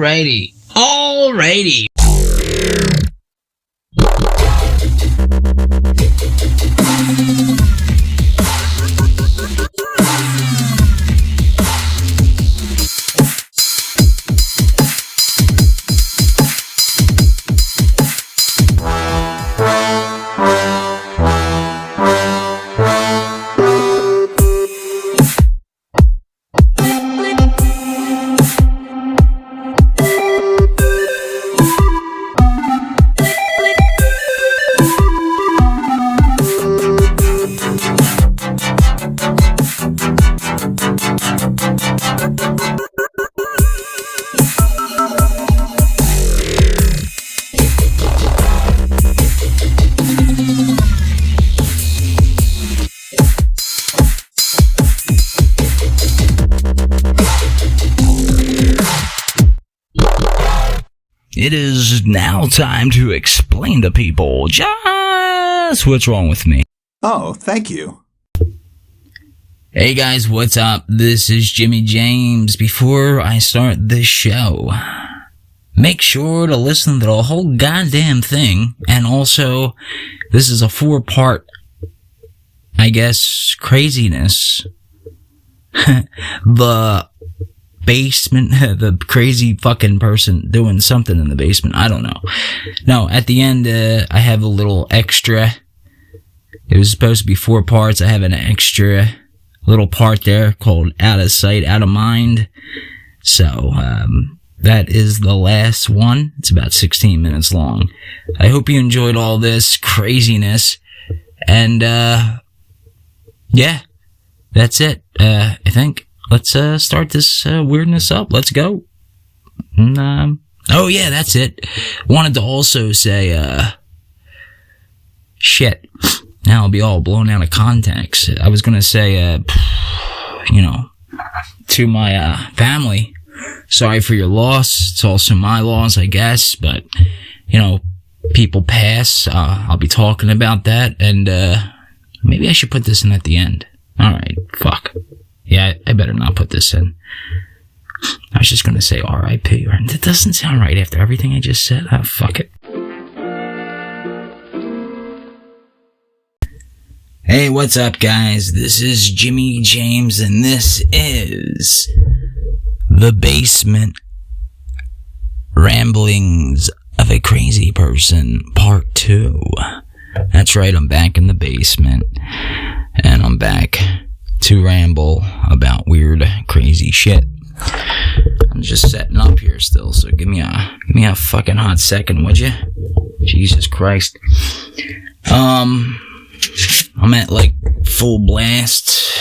Alrighty. It is now time to explain to people just what's wrong with me. Oh, thank you. Hey guys, what's up? This is Jimmy James. Before I start this show, make sure to listen to the whole goddamn thing. And also, this is a 4-part, I guess, craziness. The basement, the crazy fucking person doing something in the basement. I don't know. No, at the end, I have a little extra. It was supposed to be 4 parts. I have an extra little part there called Out of Sight, Out of Mind. So, that is the last one. It's about 16 minutes long. I hope you enjoyed all this craziness. And, yeah, that's it, I think. Let's start this weirdness up. Let's go. Oh yeah, that's it. Wanted to also say, shit. Now I'll be all blown out of context. I was gonna say, to my family, sorry for your loss. It's also my loss, I guess. But people pass. I'll be talking about that, and maybe I should put this in at the end. All right, fuck. Yeah, I better not put this in. I was just gonna say R.I.P. That doesn't sound right after everything I just said. Oh, fuck it. Hey, what's up, guys? This is Jimmy James, and this is The Basement Ramblings of a Crazy Person, Part 2. That's right, I'm back in the basement, and I'm back to ramble about weird, crazy shit. I'm just setting up here still, so give me a fucking hot second, would you? Jesus Christ. I'm at like full blast.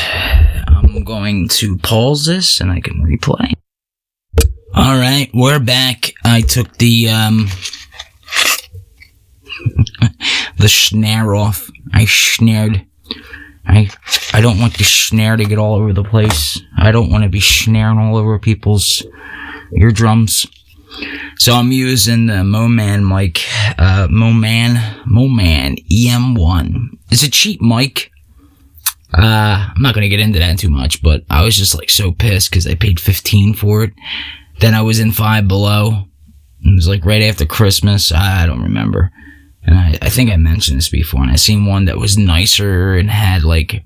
I'm going to pause this and I can replay. Alright, we're back. I took the the snare off. I snared. I don't want the snare to get all over the place. I don't want to be snaring all over people's eardrums. So I'm using the Moman mic, Moman EM1. It's a cheap mic. I'm not going to get into that too much, but I was just like so pissed because I paid $15 for it. Then I was in Five Below. It was like right after Christmas. I don't remember. And I think I mentioned this before, and I seen one that was nicer and had like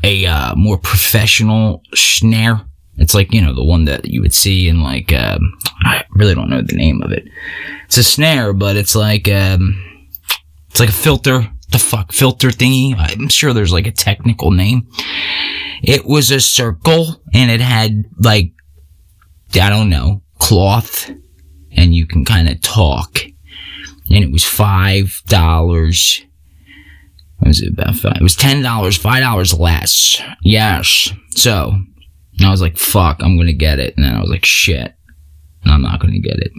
a more professional snare. It's like, the one that you would see in like, I really don't know the name of it. It's a snare, but it's like a filter. The fuck filter thingy? I'm sure there's like a technical name. It was a circle, and it had like, I don't know, cloth, and you can kind of talk. And it was $5. What was it, about $5? It was $10, $5 less. Yes. So, I was like, fuck, I'm gonna get it. And then I was like, shit, I'm not gonna get it.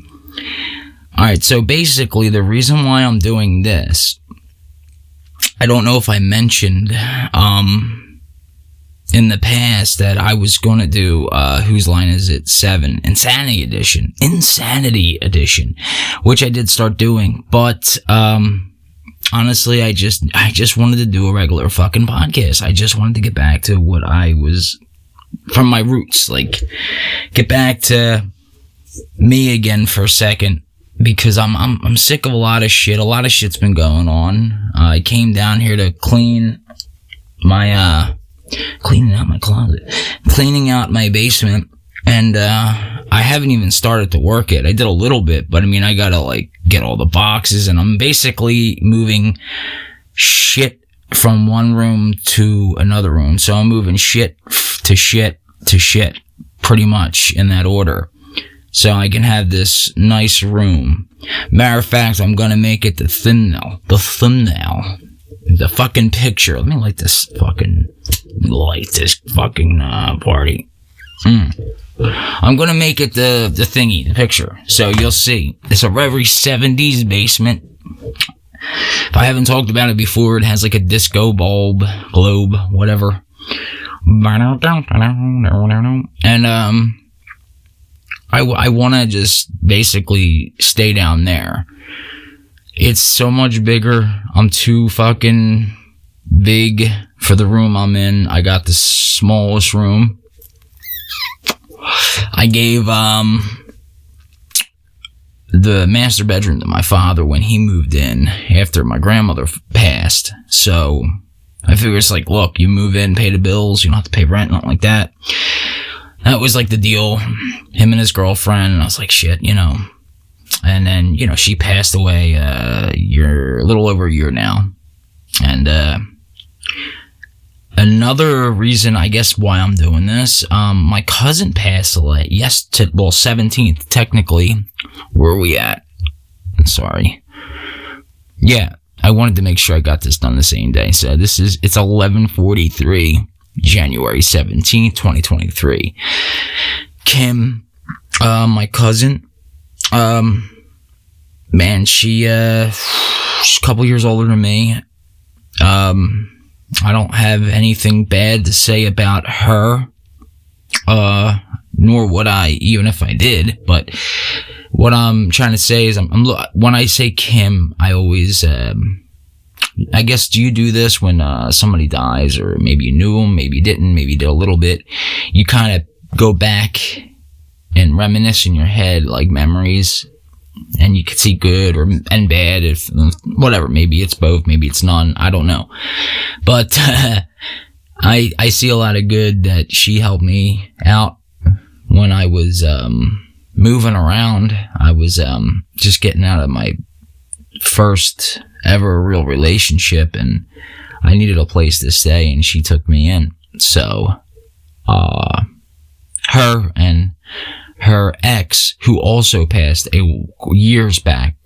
Alright, so basically, the reason why I'm doing this, I don't know if I mentioned, in the past that I was gonna do, Whose Line Is It 7, Insanity Edition, which I did start doing, but, honestly, I just wanted to do a regular fucking podcast. I just wanted to get back to what I was, from my roots, like, get back to me again for a second, because I'm sick of a lot of shit. A lot of shit's been going on. I came down here to cleaning out my closet, cleaning out my basement, and I haven't even started to work it. I did a little bit, but I mean, I gotta like get all the boxes, and I'm basically moving shit from one room to another room. So I'm moving shit to shit to shit, pretty much in that order, so I can have this nice room. Matter of fact, I'm gonna make it the thumbnail, the fucking picture. Let me light this fucking party. I'm gonna make it the thingy, the picture, so you'll see. It's a very 70s basement. If I haven't talked about it before, it has like a disco globe, whatever. And I want to just basically stay down there. It's so much bigger. I'm too fucking big for the room I'm in. I got the smallest room. I gave the master bedroom to my father when he moved in after my grandmother passed. So I figure it's like, look, you move in, pay the bills, you don't have to pay rent, nothing like that. That was like the deal. Him and his girlfriend, and I was like, shit, you know. And then, you know, she passed away a little over a year now. And another reason, I guess, why I'm doing this, my cousin passed away 17th, technically. Where are we at? Sorry. Yeah, I wanted to make sure I got this done the same day. So it's 11:43, January 17th, 2023. Kim, my cousin, man, she's a couple years older than me. I don't have anything bad to say about her, nor would I, even if I did. But what I'm trying to say is, when I say Kim, I always, I guess, do you do this when somebody dies, or maybe you knew them, maybe you didn't, maybe you did a little bit? You kind of go back and reminisce in your head, like memories, and you can see good and bad, if whatever. Maybe it's both, maybe it's none, I don't know. But I see a lot of good that she helped me out when I was moving around. I was just getting out of my first ever real relationship, and I needed a place to stay, and she took me in. So her and her ex, who also passed years back,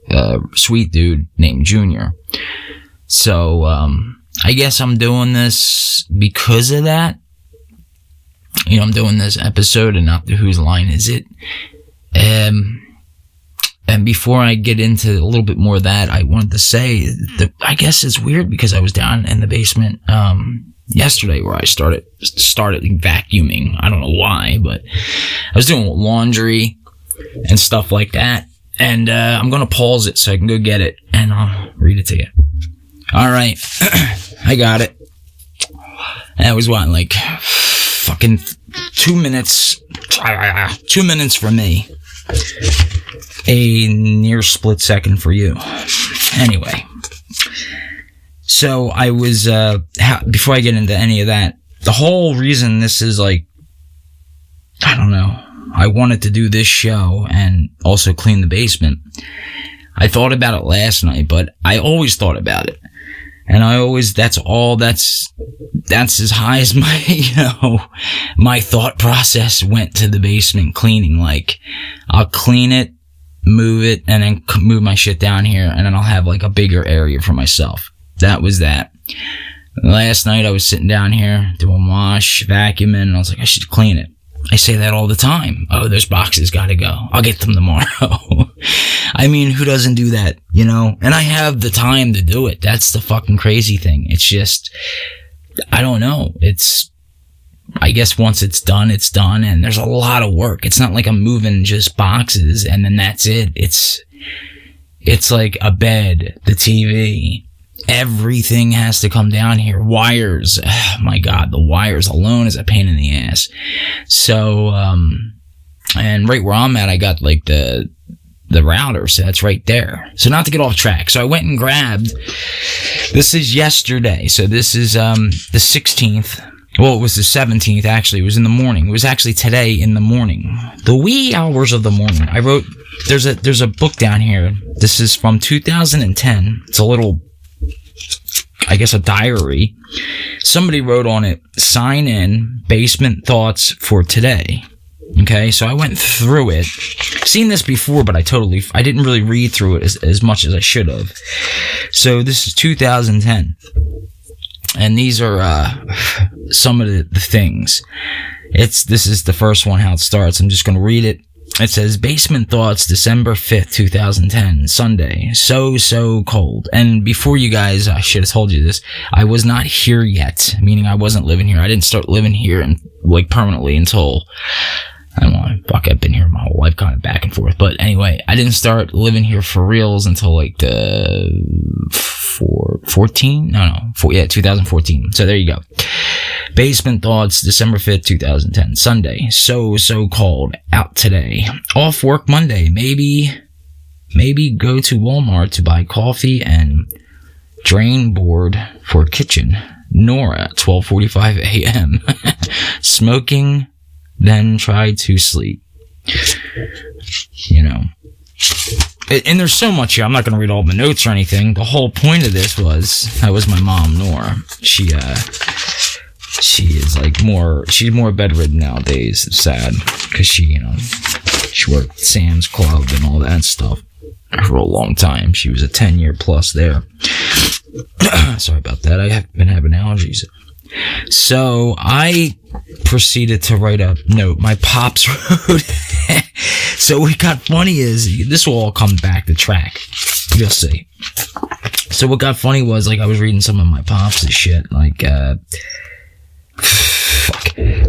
sweet dude named Junior. So I guess I'm doing this because of that. You know, I'm doing this episode and not the Whose Line Is It? And before I get into a little bit more of that, I wanted to say that I guess it's weird because I was down in the basement yesterday where I started vacuuming. I don't know why, but I was doing laundry and stuff like that. And I'm going to pause it so I can go get it, and I'll read it to you. All right. I got it. That was what, like fucking 2 minutes. 2 minutes for me. A near split second for you. Anyway. So I was, before I get into any of that, the whole reason this is like, I don't know, I wanted to do this show and also clean the basement. I thought about it last night, but I always thought about it. And that's as high as my, my thought process went to the basement cleaning. Like, I'll clean it, move it, and then move my shit down here, and then I'll have like a bigger area for myself. That was that. Last night I was sitting down here doing wash, vacuuming, and I was like, I should clean it. I say that all the time. Oh, those boxes gotta go. I'll get them tomorrow. I mean, who doesn't do that, you know? And I have the time to do it. That's the fucking crazy thing. It's just, I don't know. I guess once it's done, and there's a lot of work. It's not like I'm moving just boxes and then that's it. It's like a bed, the TV, everything has to come down here. Wires. Oh my God, the wires alone is a pain in the ass. So, And right where I'm at, I got like the router, so that's right there. So not to get off track. So I went and grabbed, this is yesterday. So this is the 16th. Well, it was the 17th, actually. It was in the morning. It was actually today in the morning. The wee hours of the morning. I wrote, there's a book down here. This is from 2010. It's a little, I guess, a diary. Somebody wrote on it, sign in, basement thoughts for today. Okay, so I went through it. Seen this before, but I didn't really read through it as much as I should have. So this is 2010. And these are some of the things. This is the first one, how it starts. I'm just going to read it. It says, Basement Thoughts, December 5th, 2010, Sunday. So cold. And before you guys, I should have told you this, I was not here yet, meaning I wasn't living here. I didn't start living here permanently until, I don't know, I've been here my whole life, kind of back and forth. But anyway, I didn't start living here for reals until like the 2014. So there you go. Basement Thoughts, December 5th, 2010, Sunday. So cold out today. Off work Monday. Maybe go to Walmart to buy coffee and drain board for kitchen. Nora, 12:45 a.m. Smoking, then try to sleep. You know. And there's so much here. I'm not going to read all the notes or anything. The whole point of this that was my mom, Nora. She is she's more bedridden nowadays. It's sad because she worked at Sam's Club and all that stuff for a long time. She was a 10-year plus there. Sorry about that. I have been having allergies. So I proceeded to write a note. My pops wrote. So what got funny is, this will all come back to track. You'll see. So what got funny was, I was reading some of my pops' shit,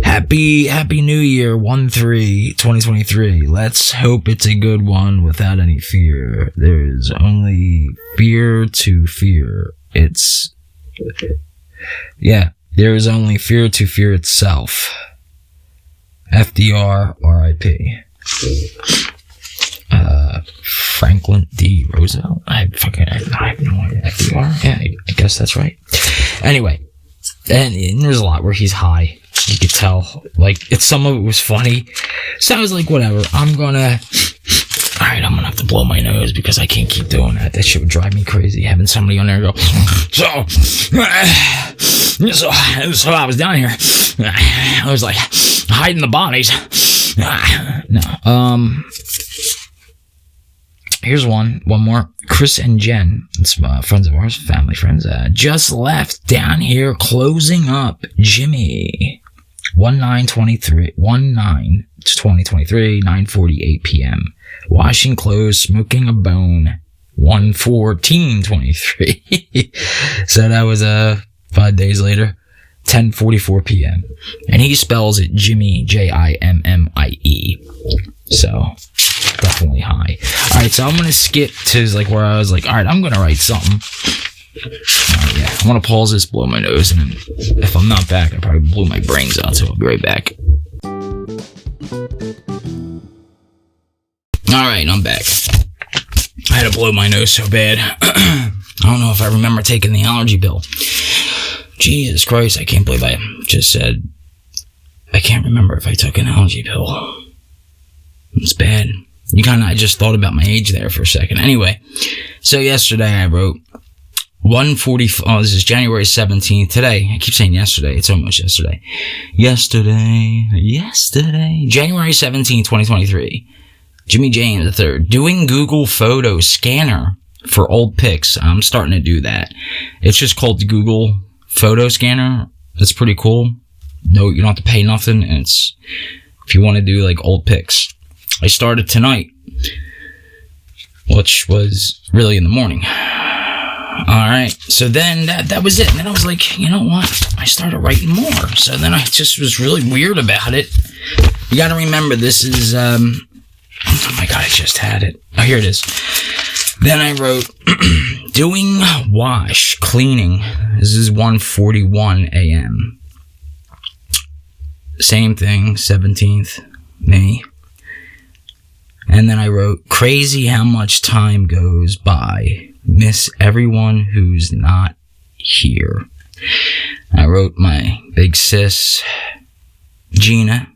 Happy New Year, 1/3/2023. Let's hope it's a good one without any fear. There's only fear to fear. There is only fear to fear itself. FDR, R.I.P. Franklin D. Roosevelt. I have no idea. FDR? Yeah, I guess that's right. Anyway, and there's a lot where he's high. You could tell. Some of it was funny. So I was like, whatever. I'm gonna have to blow my nose because I can't keep doing that. That shit would drive me crazy. Having somebody on there go, so I was down here. I was hiding the bodies. No. Here's one more. Chris and Jen, it's friends of ours, family friends, just left down here closing up. Jimmy, 1/9/2023, 9:48 p.m. Washing clothes, smoking a bone, 1/14/23. So that was 5 days later, 10:44 p.m. And he spells it Jimmy, Jimmie. So definitely high. Alright, so I'm gonna skip to where I was alright, I'm gonna write something. I'm gonna pause this, blow my nose, and if I'm not back, I probably blew my brains out, so I'll be right back. Alright, I'm back. I had to blow my nose so bad. I don't know if I remember taking the allergy pill. Jesus Christ, I can't believe I just said I can't remember if I took an allergy pill. It's bad. I just thought about my age there for a second. Anyway, so yesterday I wrote 1:40. Oh, this is January 17th. Today, I keep saying yesterday. It's almost yesterday. Yesterday. January 17th, 2023. Jimmy James III. Doing Google Photo Scanner for old pics. I'm starting to do that. It's just called the Google Photo Scanner. It's pretty cool. No, you don't have to pay nothing. And it's, if you want to do old pics. I started tonight, which was really in the morning. Alright, so then that was it. And then I was like, you know what? I started writing more. So then I just was really weird about it. You gotta remember, this is, oh my god, I just had it. Oh, here it is. Then I wrote, doing wash, cleaning. This is 1:41 a.m. Same thing, 17th, May. And then I wrote, crazy how much time goes by. Miss everyone who's not here. I wrote my big sis, Gina,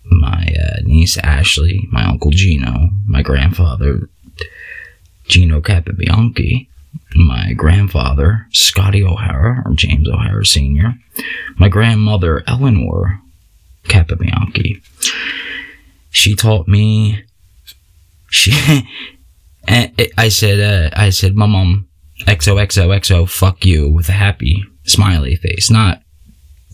my niece, Ashley, my uncle Gino, my grandfather, Gino Capabianchi, my grandfather, Scotty O'Hara, or James O'Hara Sr., my grandmother, Eleanor Capabianchi. She taught me, I said, Mom, XOXOXO, fuck you, with a happy smiley face. Not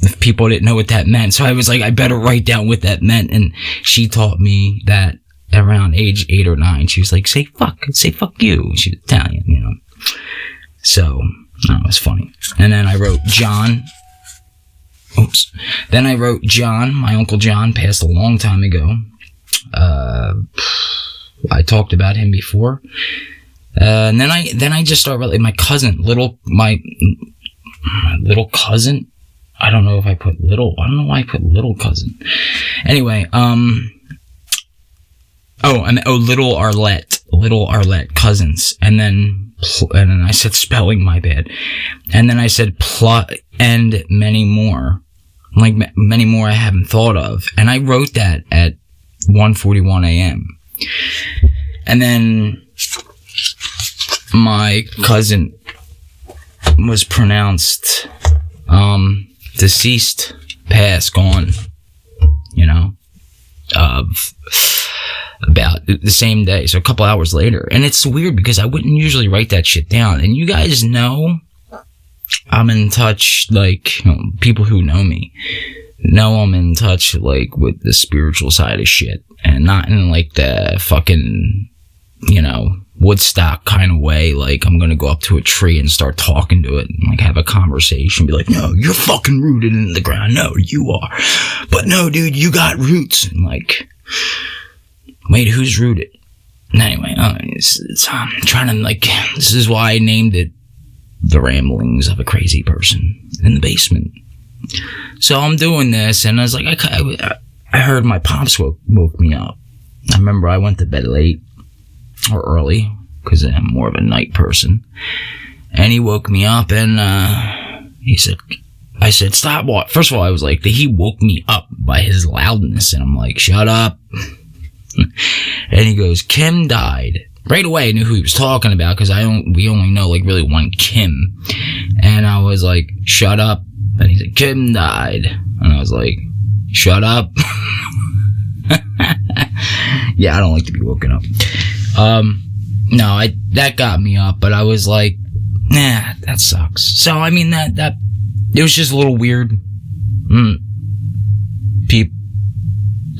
if people didn't know what that meant. So I was like, I better write down what that meant. And she taught me that around age 8 or 9. She was like, say fuck you. She's Italian, you know. So, that was funny. And then I wrote John. Oops. Then I wrote John. My Uncle John passed a long time ago. I talked about him before. And then I just started like my cousin, my little cousin. I don't know if I put little. I don't know why I put little cousin. Anyway, little Arlette cousins, and then I said spelling, my bad, and then I said and many more, like many more I haven't thought of, and I wrote that at 1:41 a.m. And then my cousin was pronounced deceased, passed, gone, you know, about the same day, so a couple hours later. And it's weird because I wouldn't usually write that shit down, and you guys know I'm in touch, like, you know, people who know me know I'm in touch, like, with the spiritual side of shit, and not in like the fucking, you know, Woodstock kind of way, like I'm gonna go up to a tree and start talking to it and like have a conversation, be like, no, you're fucking rooted in the ground. No, you are. But no, dude, you got roots. And like, wait, who's rooted? Anyway, I'm trying to, like, this is why I named it The Ramblings of a Crazy Person in the Basement. So I'm doing this, and I was like, I heard my pops woke me up. I remember I went to bed late or early because I'm more of a night person, and he woke me up, and I said, stop what? First of all, I was like, he woke me up by his loudness, and I'm like, shut up. And he goes, Kim died. Right away I knew who he was talking about because we only know like really one Kim. And I was like, shut up. And he said, Kim died. And I was like, shut up. Yeah, I don't like to be woken up. No, that got me up, but I was like, nah, that sucks. So I mean that it was just a little weird. The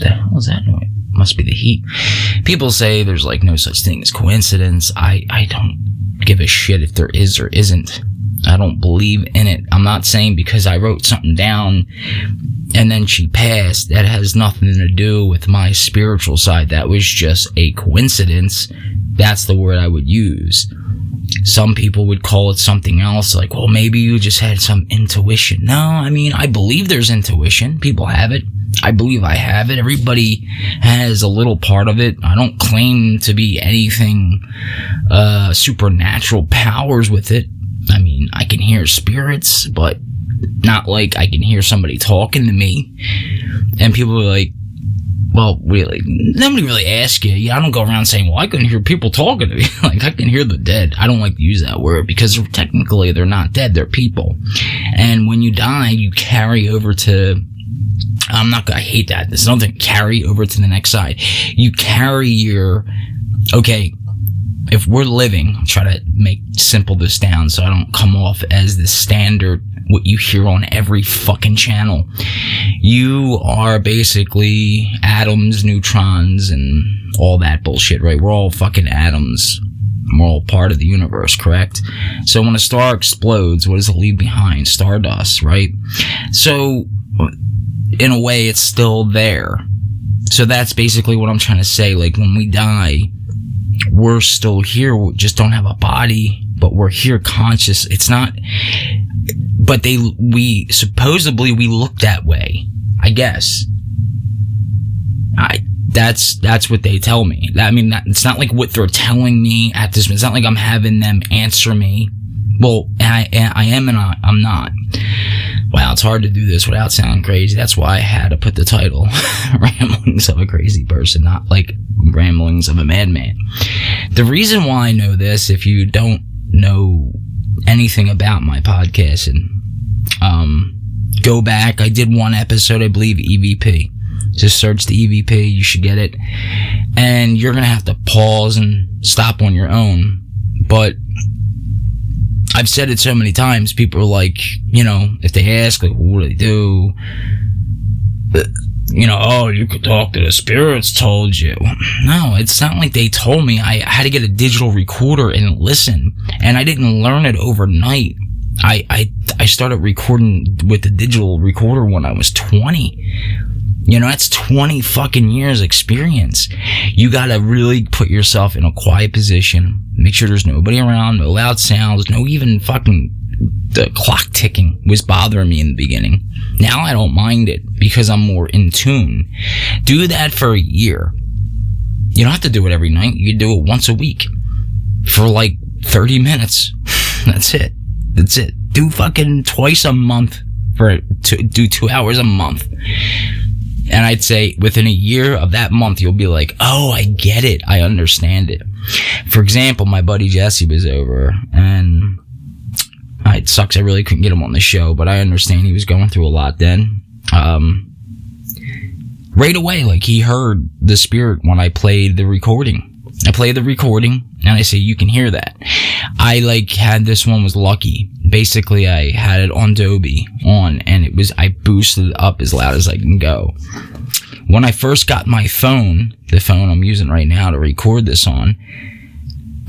hell was that noise? Must be the heat. People say there's like no such thing as coincidence. I don't give a shit if there is or isn't. I don't believe in it. I'm not saying because I wrote something down and then she passed, that has nothing to do with my spiritual side. That was just a coincidence. That's the word I would use. Some people would call it something else, like, well, maybe you just had some intuition. No, I mean, I believe there's intuition. People have it. I believe I have it. Everybody has a little part of it. I don't claim to be anything supernatural powers with it. I mean, I can hear spirits, but not like I can hear somebody talking to me. And people are like, well, really, nobody really asks you. Yeah, I don't go around saying, well, I can hear people talking to me. Like, I can hear the dead. I don't like to use that word because technically they're not dead. They're people. And when you die, you carry over to... I hate that. There's nothing carry over to the next side. You carry your... Okay, if we're living... I'll try to make simple this down so I don't come off as the standard, what you hear on every fucking channel. You are basically atoms, neutrons, and all that bullshit, right? We're all fucking atoms. We're all part of the universe, correct? So when a star explodes, what does it leave behind? Stardust, right? So... in a way, it's still there. So that's basically what I'm trying to say. Like, when we die, we're still here. We just don't have a body, but we're here conscious. It's not... But supposedly we look that way, I guess. that's what they tell me. I mean, it's not like what they're telling me at this. It's not like I'm having them answer me. Well, I am and I'm not. Wow, it's hard to do this without sounding crazy. That's why I had to put the title Ramblings of a Crazy Person, not like Ramblings of a Madman. The reason why I know this, if you don't know anything about my podcast, and go back, I did one episode, I believe, EVP. Just search the EVP, you should get it. And you're going to have to pause and stop on your own. But I've said it so many times, people are like, you know, if they ask, like, what do they do? You know, oh, you could talk to the spirits told you. No, it's not like they told me. I had to get a digital recorder and listen. And I didn't learn it overnight. I started recording with the digital recorder when I was 20. You know, that's 20 fucking years experience. You gotta really put yourself in a quiet position. Make sure there's nobody around, no loud sounds, no even fucking... The clock ticking was bothering me in the beginning. Now I don't mind it because I'm more in tune. Do that for a year. You don't have to do it every night. You can do it once a week for like 30 minutes. That's it. Do fucking twice a month do 2 hours a month. And I'd say within a year of that month, you'll be like, oh, I get it. I understand it. For example, my buddy Jesse was over, and it sucks I really couldn't get him on the show, but I understand he was going through a lot then. Right away, like, he heard the spirit when I played the recording. I played the recording, and I say, you can hear that. I, like, had this one was lucky. Basically, I had it on Dolby on, and I boosted it up as loud as I can go. When I first got my phone, the phone I'm using right now to record this on,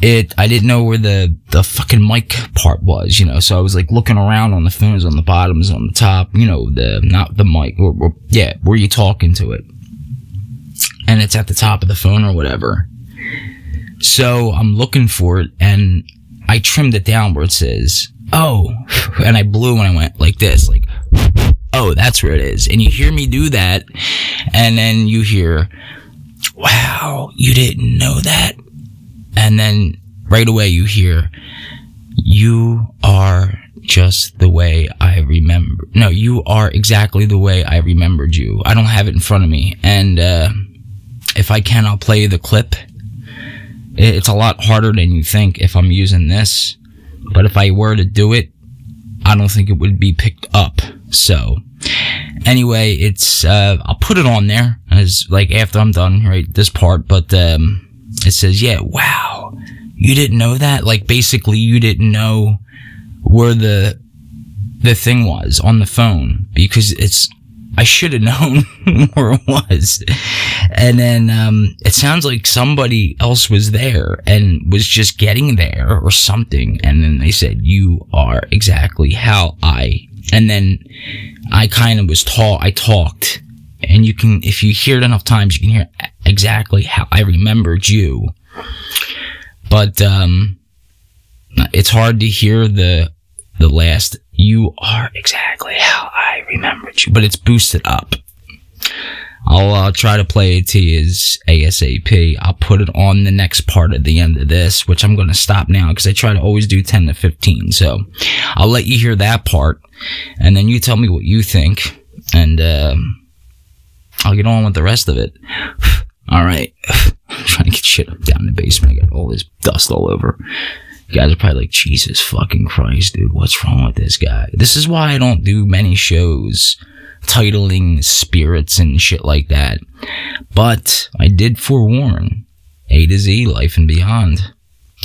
I didn't know where the fucking mic part was, you know, so I was, like, looking around on the phones, on the bottoms, on the top, you know, not the mic, where you talking to it. And it's at the top of the phone or whatever. So I'm looking for it, and I trimmed it down where it says, oh, and I blew and I went like this, like, oh, that's where it is. And you hear me do that, and then you hear, wow, you didn't know that? And then right away you hear, you are just the way I remember. No, you are exactly the way I remembered you. I don't have it in front of me. And if I can, I'll play the clip. It's a lot harder than you think if I'm using this. But if I were to do it, I don't think it would be picked up. So, anyway, I'll put it on there as, like, after I'm done, right, this part. But, it says, yeah, wow, you didn't know that? Like, basically, you didn't know where the thing was on the phone, because I should have known where it was. And then, it sounds like somebody else was there and was just getting there or something. And then they said, you are exactly how and then I kind of I talked. And you can, if you hear it enough times, you can hear exactly how I remembered you. But, it's hard to hear the last, you are exactly how I remembered you. But it's boosted up. I'll try to play it to you as ASAP. I'll put it on the next part at the end of this, which I'm going to stop now because I try to always do 10 to 15. So I'll let you hear that part, and then you tell me what you think, and I'll get on with the rest of it. All right. I'm trying to get shit up down in the basement. I got all this dust all over. You guys are probably like, Jesus fucking Christ, dude. What's wrong with this guy? This is why I don't do many shows titling spirits and shit like that. But I did forewarn, A to Z, life and beyond.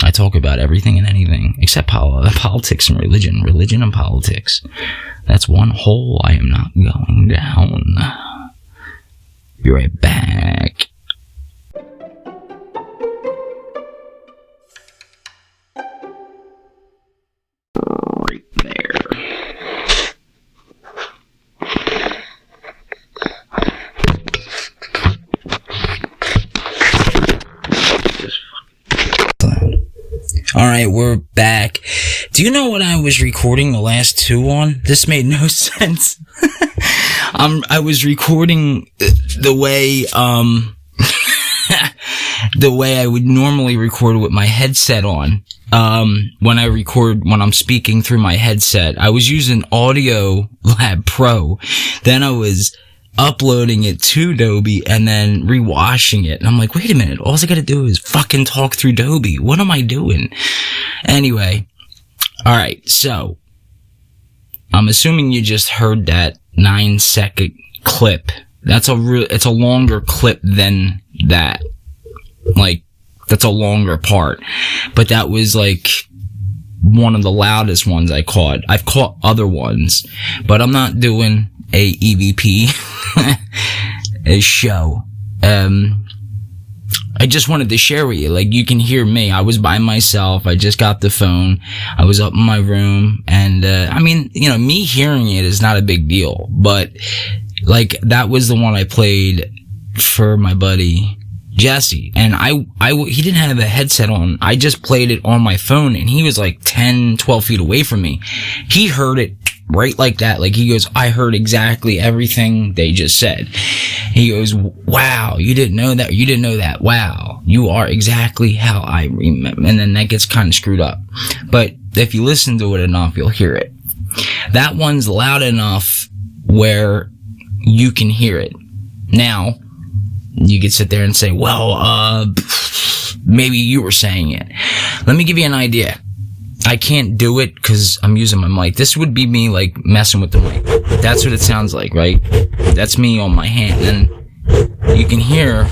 I talk about everything and anything except politics and religion. Religion and politics. That's one hole I am not going down. Be right back. Right there. Alright, we're back. Do you know what I was recording the last two on? This made no sense. I was recording the way, the way I would normally record with my headset on. When I'm speaking through my headset, I was using Audio Lab Pro. Then I was uploading it to Adobe and then rewashing it. And I'm like, wait a minute, all I gotta do is fucking talk through Adobe. What am I doing? Anyway, alright, so I'm assuming you just heard that 9-second clip. It's a longer clip than that. Like, that's a longer part. But that was like one of the loudest ones I caught. I've caught other ones, but I'm not doing a EVP a show. I just wanted to share with you, like, you can hear me. I was by myself. I just got the phone. I was up in my room, and I mean, you know, me hearing it is not a big deal, but like, that was the one I played for my buddy Jesse, and he didn't have a headset on. I just played it on my phone, and he was like 10, 12 feet away from me. He heard it right like that. Like, he goes, I heard exactly everything they just said. He goes, wow, you didn't know that? You didn't know that? Wow, you are exactly how I remember. And then that gets kind of screwed up. But if you listen to it enough, you'll hear it. That one's loud enough where you can hear it. Now, you could sit there and say, well, maybe you were saying it. Let me give you an idea. I can't do it because I'm using my mic. This would be me, like, messing with the mic. That's what it sounds like, right? That's me on my hand. And you can hear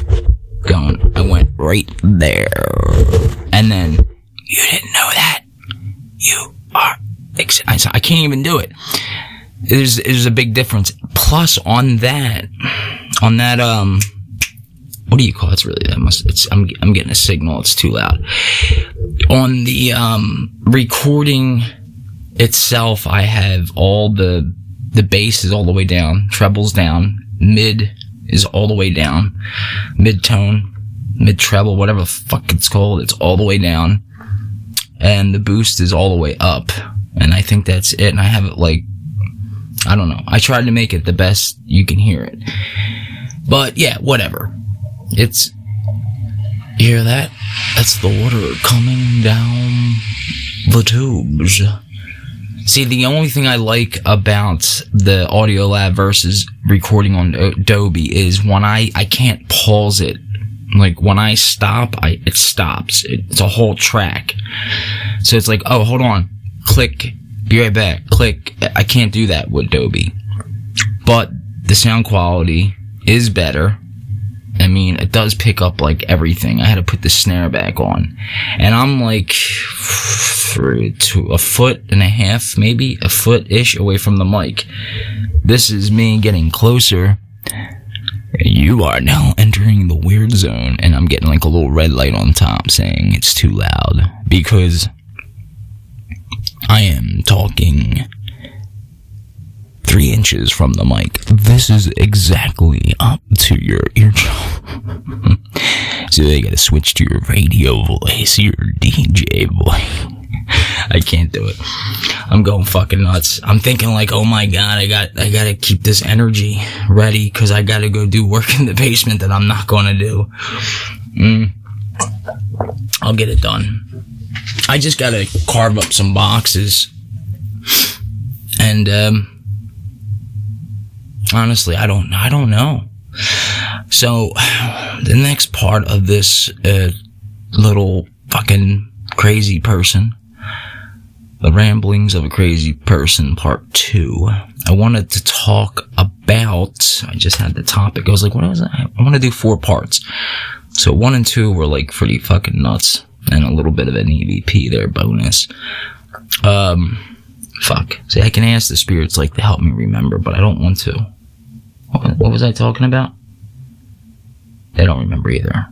going, I went right there. And then, you didn't know that? You are... I can't even do it. There's a big difference. Plus, on that, what do you call it? It's really that I'm getting a signal. It's too loud. On the recording itself, I have all the bass is all the way down, trebles down, mid is all the way down, mid-tone, mid-treble, whatever the fuck it's called, it's all the way down, and the boost is all the way up. And I think that's it. And I have it like, I don't know. I tried to make it the best you can hear it. But yeah, whatever. You hear that? That's the water coming down the tubes. See, the only thing I like about the Audio Lab versus recording on Adobe is when I can't pause it. Like, when I stop, it stops. It's a whole track. So it's like, oh, hold on. Click. Be right back. Click. I can't do that with Adobe. But the sound quality is better. I mean, it does pick up, like, everything. I had to put the snare back on. And I'm, like, to a foot and a half, maybe a foot-ish away from the mic. This is me getting closer. You are now entering the weird zone. And I'm getting, like, a little red light on top saying it's too loud. Because I am talking 3 inches from the mic. This is exactly up to your eardrum. So they gotta switch to your radio voice, your DJ voice. I can't do it. I'm going fucking nuts. I'm thinking like, oh my god, I gotta keep this energy ready because I gotta go do work in the basement that I'm not gonna do. I'll get it done. I just gotta carve up some boxes. And, honestly, I don't know. So, the next part of this, little fucking crazy person, the ramblings of a crazy person, part 2, I wanted to talk about, I just had the topic, I was like, what was that? I want to do 4 parts. So 1 and 2 were like pretty fucking nuts, and a little bit of an EVP there, bonus. Fuck. See, I can ask the spirits, like, to help me remember, but I don't want to. What was I talking about? I don't remember either.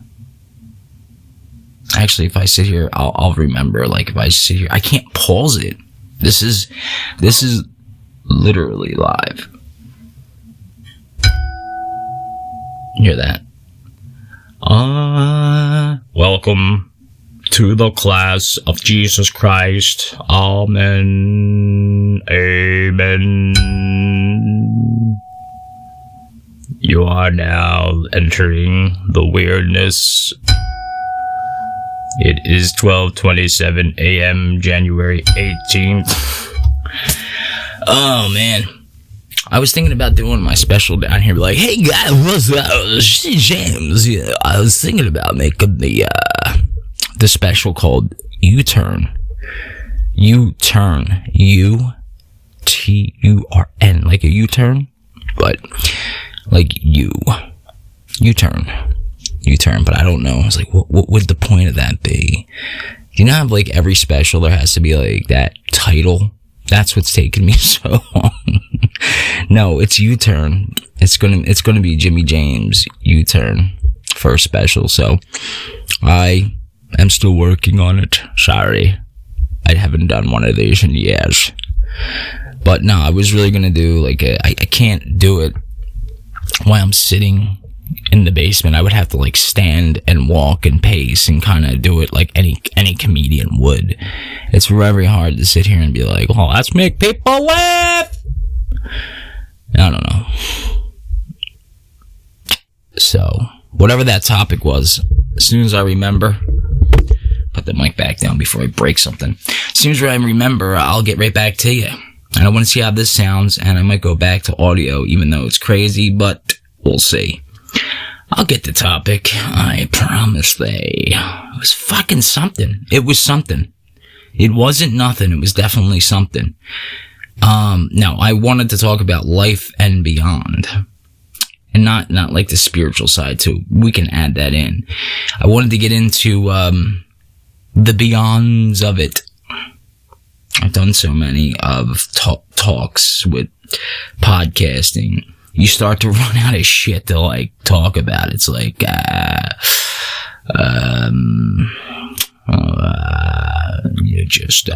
Actually, if I sit here, I'll remember. Like, if I sit here, I can't pause it. This is literally live. You hear that? Welcome to the class of Jesus Christ. Amen. Amen. You are now entering the weirdness It is 12:27 a.m. January 18th. Oh, man. I was thinking about doing my special down here. Like, hey, guys, what's up? James. Yeah, I was thinking about making the special called U-Turn. U-Turn. U-T-U-R-N. Like a U-turn, but like U-Turn. U-Turn, but I don't know. I was like, what would the point of that be? You know how like every special there has to be like that title? That's what's taking me so long. No, it's U-Turn. It's gonna be Jimmy James U-Turn first special. So I am still working on it. Sorry, I haven't done one of these in years. But no, I was really gonna do like I can't do it while I'm sitting in the basement. I would have to like stand and walk and pace and kind of do it like any comedian would. It's very hard to sit here and be like, oh, let's make people laugh. I don't know. So whatever that topic was, as soon as I remember, put the mic back down before I break something. As soon as I remember, I'll get right back to you. And I want to see how this sounds, and I might go back to audio, even though it's crazy, but we'll see. I'll get the topic. I promise it was fucking something. It was something. It wasn't nothing. It was definitely something. Now, I wanted to talk about life and beyond. And not like the spiritual side, too. We can add that in. I wanted to get into the beyonds of it. I've done so many of talks with podcasting. You start to run out of shit to like talk about. It's like, you just,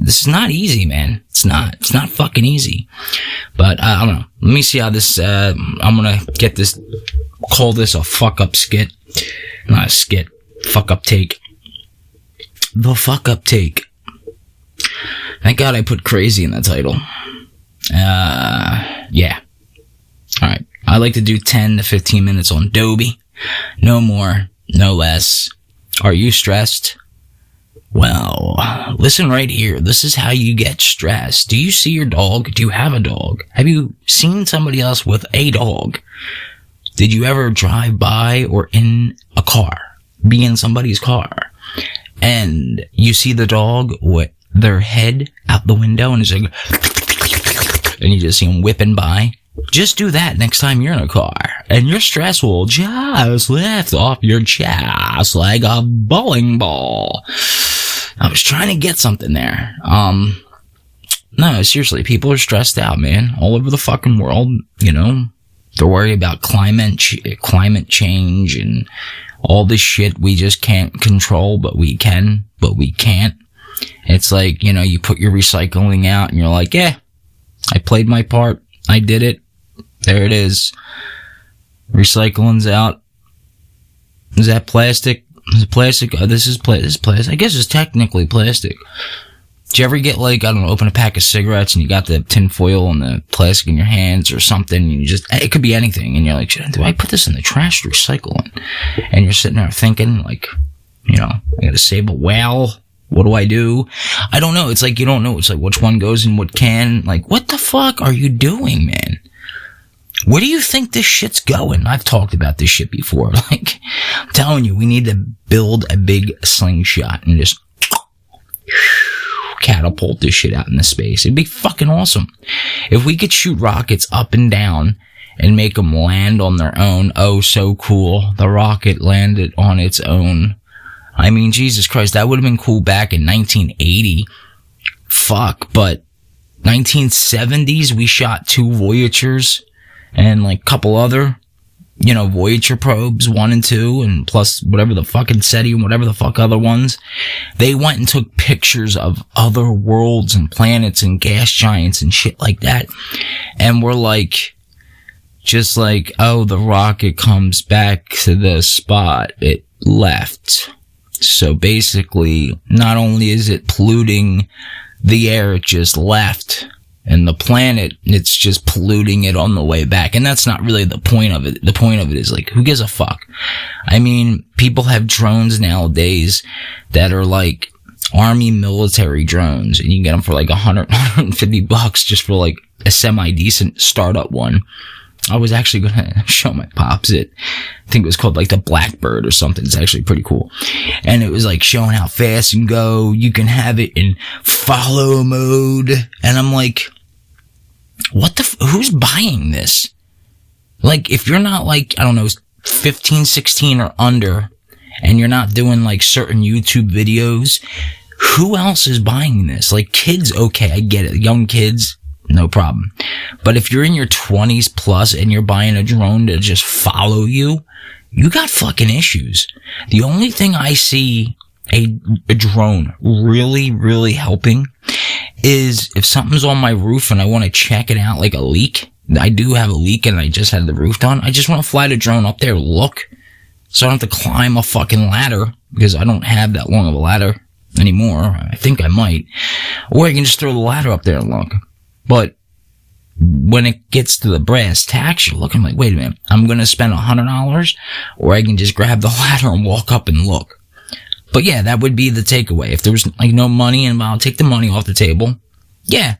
this is not easy, man. It's not fucking easy. But I don't know. Let me see how this, I'm gonna get this, call this a fuck up skit. Not a skit. Fuck up take. The fuck up take. Thank God I put crazy in the title. Yeah. Alright. I like to do 10 to 15 minutes on Dobie. No more, no less. Are you stressed? Well, listen right here. This is how you get stressed. Do you see your dog? Do you have a dog? Have you seen somebody else with a dog? Did you ever drive by or in a car? Be in somebody's car? And you see the dog with their head out the window and it's like, and you just see them whipping by. Just do that next time you're in a car, and your stress will just lift off your chest like a bowling ball. I was trying to get something there. No, seriously, people are stressed out, man, all over the fucking world. You know, they're worried about climate change and all this shit we just can't control, but we can, but we can't. It's like, you know, you put your recycling out and you're like, yeah, I played my part. I did it. There it is. Recycling's out. Is that plastic? Is it plastic? Oh, this is plastic. I guess it's technically plastic. Did you ever get like, I don't know, open a pack of cigarettes and you got the tin foil and the plastic in your hands or something, and you just, it could be anything, and you're like, do I put this in the trash or recycle it? And you're sitting there thinking like, you know, I gotta save a whale. What do I do? I don't know. It's like, you don't know. It's like, which one goes in what can? Like, what the fuck are you doing, man? Where do you think this shit's going? I've talked about this shit before. Like, I'm telling you, we need to build a big slingshot and just catapult this shit out into space. It'd be fucking awesome. If we could shoot rockets up and down and make them land on their own. Oh, so cool. The rocket landed on its own. I mean, Jesus Christ, that would have been cool back in 1980. Fuck, but 1970s, we shot 2 Voyagers and like a couple other, you know, Voyager probes, 1 and 2, and plus whatever the fucking SETI and whatever the fuck other ones. They went and took pictures of other worlds and planets and gas giants and shit like that. And we're like, just like, oh, the rocket comes back to the spot it left. So basically, not only is it polluting the air it just left, And the planet, it's just polluting it on the way back. And that's not really the point of it. The point of it is like, who gives a fuck? I mean, people have drones nowadays that are like army military drones, and you can get them for like $150 just for like a semi-decent startup one. I was actually gonna show my pops it. I think it was called like the Blackbird or something. It's actually pretty cool. And it was like showing how fast you can go. You can have it in follow mode. And I'm like, what the who's buying this? Like, if you're not like, I don't know, 15, 16 or under, and you're not doing like certain YouTube videos, who else is buying this? Like, kids, okay, I get it. Young kids, no problem. But if you're in your 20s plus and you're buying a drone to just follow you, you got fucking issues. The only thing I see a drone really helping is if something's on my roof and I want to check it out, like a leak. I do have a leak and I just had the roof done. I just want to fly the drone up there, look, so I don't have to climb a fucking ladder, because I don't have that long of a ladder anymore. I think I might. Or I can just throw the ladder up there and look. But when it gets to the brass tacks, you're looking like, wait a minute, I'm going to spend $100, or I can just grab the ladder and walk up and look. But yeah, that would be the takeaway. If there was like no money involved, take the money off the table. Yeah.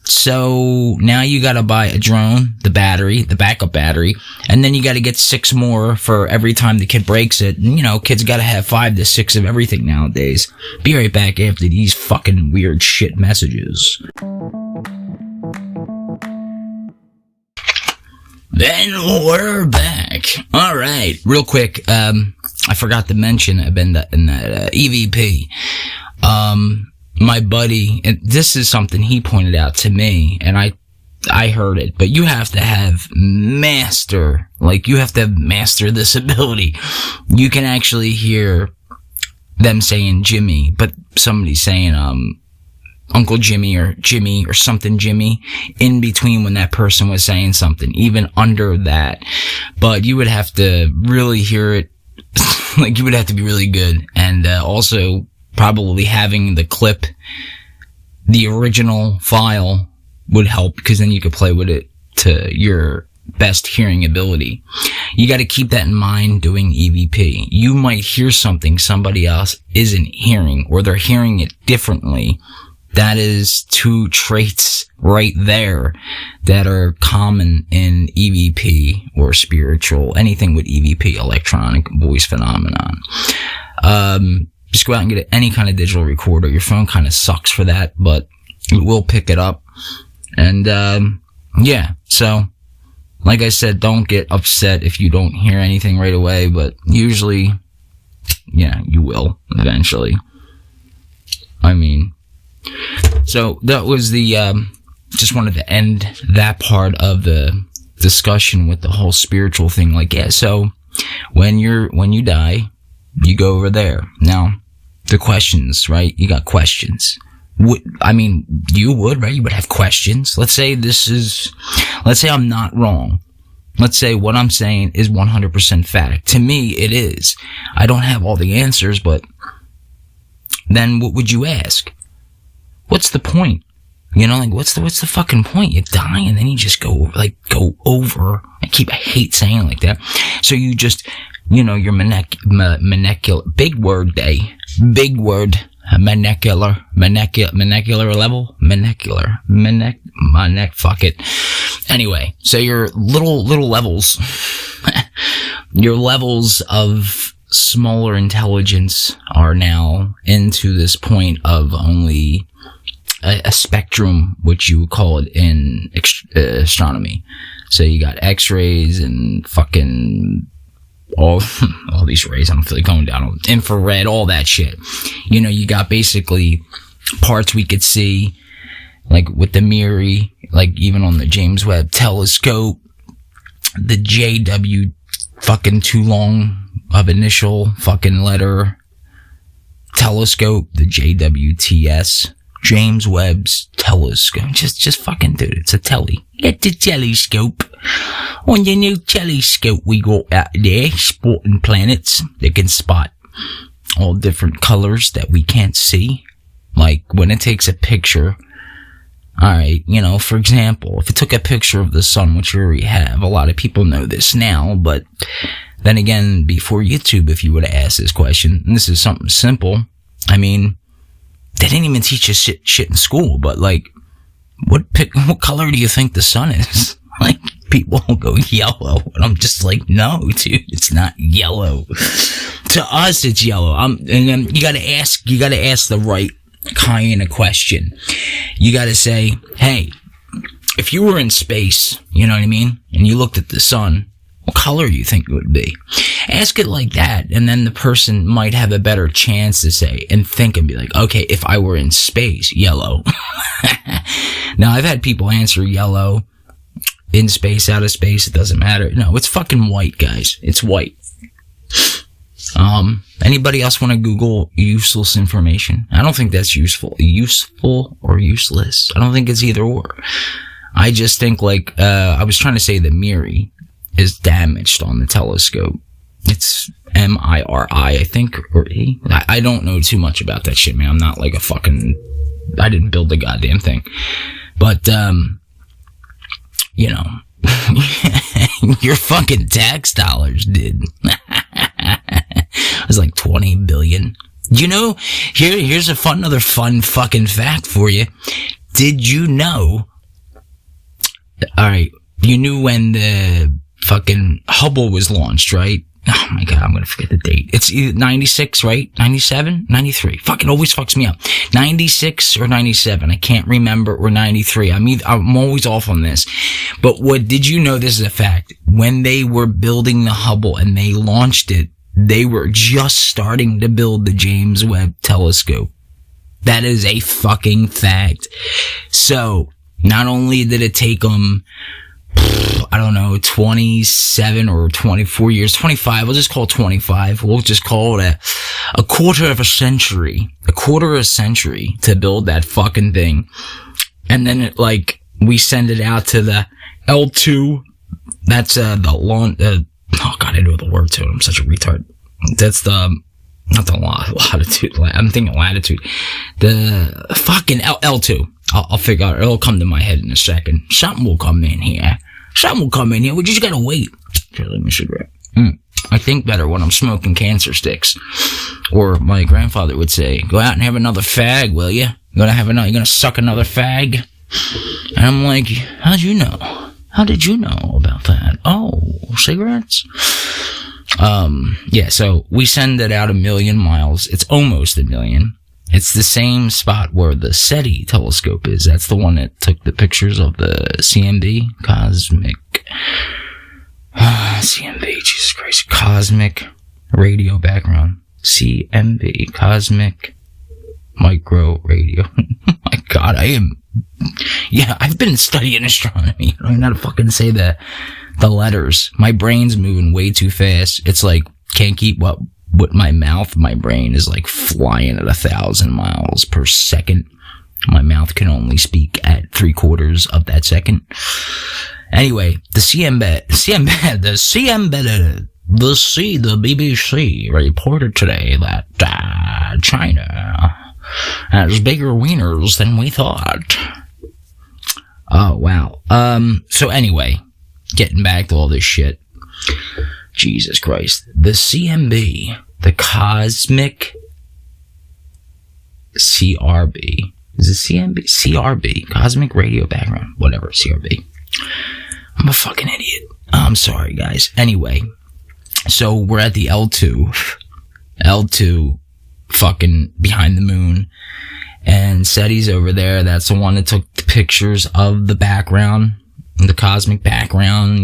So now you got to buy a drone, the battery, the backup battery, and then you got to get 6 more for every time the kid breaks it. And, you know, kids got to have 5 to 6 of everything nowadays. Be right back after these fucking weird shit messages. Then we're back. All right, real quick. I forgot to mention I've been in that EVP. My buddy, and this is something he pointed out to me, and I heard it. But you have to have master this ability. You can actually hear them saying Jimmy, but somebody's saying Uncle Jimmy or something Jimmy in between when that person was saying something, even under that. But you would have to really hear it. Like, you would have to be really good. And also probably having the clip, the original file would help, because then you could play with it to your best hearing ability. You got to keep that in mind doing EVP. You might hear something somebody else isn't hearing, or they're hearing it differently. That is 2 traits right there that are common in EVP or spiritual, anything with EVP, electronic voice phenomenon. Just go out and get any kind of digital recorder. Your phone kind of sucks for that, but it will pick it up. And, yeah, so, like I said, don't get upset if you don't hear anything right away, but usually, yeah, you will eventually. I mean, so that was the, just wanted to end that part of the discussion with the whole spiritual thing. Like, yeah, so when you die, you go over there. Now, the questions, right? You got questions. You would, right? You would have questions. Let's say I'm not wrong. Let's say what I'm saying is 100% fact. To me, it is. I don't have all the answers, but then what would you ask? What's the point? You know, like, what's the fucking point? You die and then you just go over. I hate saying it like that. So you just, you know, your molecular, big word day, big word, molecular level, fuck it. Anyway, so your little levels, your levels of smaller intelligence are now into this point of only a spectrum, which you would call it in astronomy. So you got X-rays and fucking all these rays. I'm going down infrared, all that shit. You know, you got basically parts we could see, like with the MIRI, like even on the James Webb Telescope, the JW, fucking too long of initial fucking letter telescope, the JWTS. James Webb's Telescope. Just fucking dude, it's a telly. It's a telescope. On the new telescope we got out there, spotting planets that can spot all different colors that we can't see. Like, when it takes a picture, Alright, for example, if it took a picture of the sun, which you already have, a lot of people know this now, but then again, before YouTube, if you would have asked this question, and this is something simple, I mean, they didn't even teach us shit in school, but like, what color do you think the sun is? Like, people go yellow, and I'm just like, no, dude, it's not yellow. To us, it's yellow. And then you gotta ask the right kind of question. You gotta say, hey, if you were in space, you know what I mean, and you looked at the sun, what color do you think it would be? Ask it like that, and then the person might have a better chance to say and think and be like, okay, if I were in space, yellow. Now, I've had people answer yellow, in space, out of space, it doesn't matter. No, it's fucking white, guys. It's white. Anybody else want to Google useless information? I don't think that's useful. Useful or useless? I don't think it's either or. I just think, like, I was trying to say that Miri is damaged on the telescope. It's MIRI, I think, or E. I don't know too much about that shit, man. I'm not like I didn't build the goddamn thing. But, your fucking tax dollars did. It was like 20 billion. Here's another fun fucking fact for you. Did you know? Alright, you knew when the fucking Hubble was launched, right? Oh my god, I'm gonna forget the date. It's either 96, right? 97? 93. Fucking always fucks me up. 96 or 97. I can't remember. Or 93. I'm always off on this. But did you know, this is a fact, when they were building the Hubble and they launched it, they were just starting to build the James Webb telescope. That is a fucking fact. So, not only did it take them, I don't know, 27 or 24 years, 25, we'll just call it 25. We'll just call it a quarter of a century to build that fucking thing. And then we send it out to the L2. That's oh god, I know the word to it. I'm such a retard. That's not the latitude. I'm thinking latitude. The fucking L2. I'll figure out. It'll come to my head in a second. Something will come in here. We just gotta wait. Here, let me cigarette. I think better when I'm smoking cancer sticks. Or my grandfather would say, go out and have another fag, will you? You're gonna suck another fag? And I'm like, how'd you know? How did you know about that? Oh, cigarettes? Yeah, so we send it out 1 million miles. It's almost 1 million. It's the same spot where the SETI telescope is. That's the one that took the pictures of the CMB, Jesus Christ, cosmic radio background. CMB, cosmic micro radio. Oh my god, I've been studying astronomy. I don't even know how to fucking say the letters. My brain's moving way too fast. It's like, can't keep up with my mouth. My brain is like flying at 1,000 miles per second. My mouth can only speak at 3/4 of that second. Anyway, the BBC reported today that China has bigger wieners than we thought. Oh, wow. So anyway, getting back to all this shit. Jesus Christ. The CMB, the cosmic CRB. Is it CMB? CRB. Cosmic radio background. Whatever, CRB. I'm a fucking idiot. I'm sorry, guys. Anyway, so we're at the L2 fucking behind the moon. And SETI's over there. That's the one that took the pictures of the background. The cosmic background,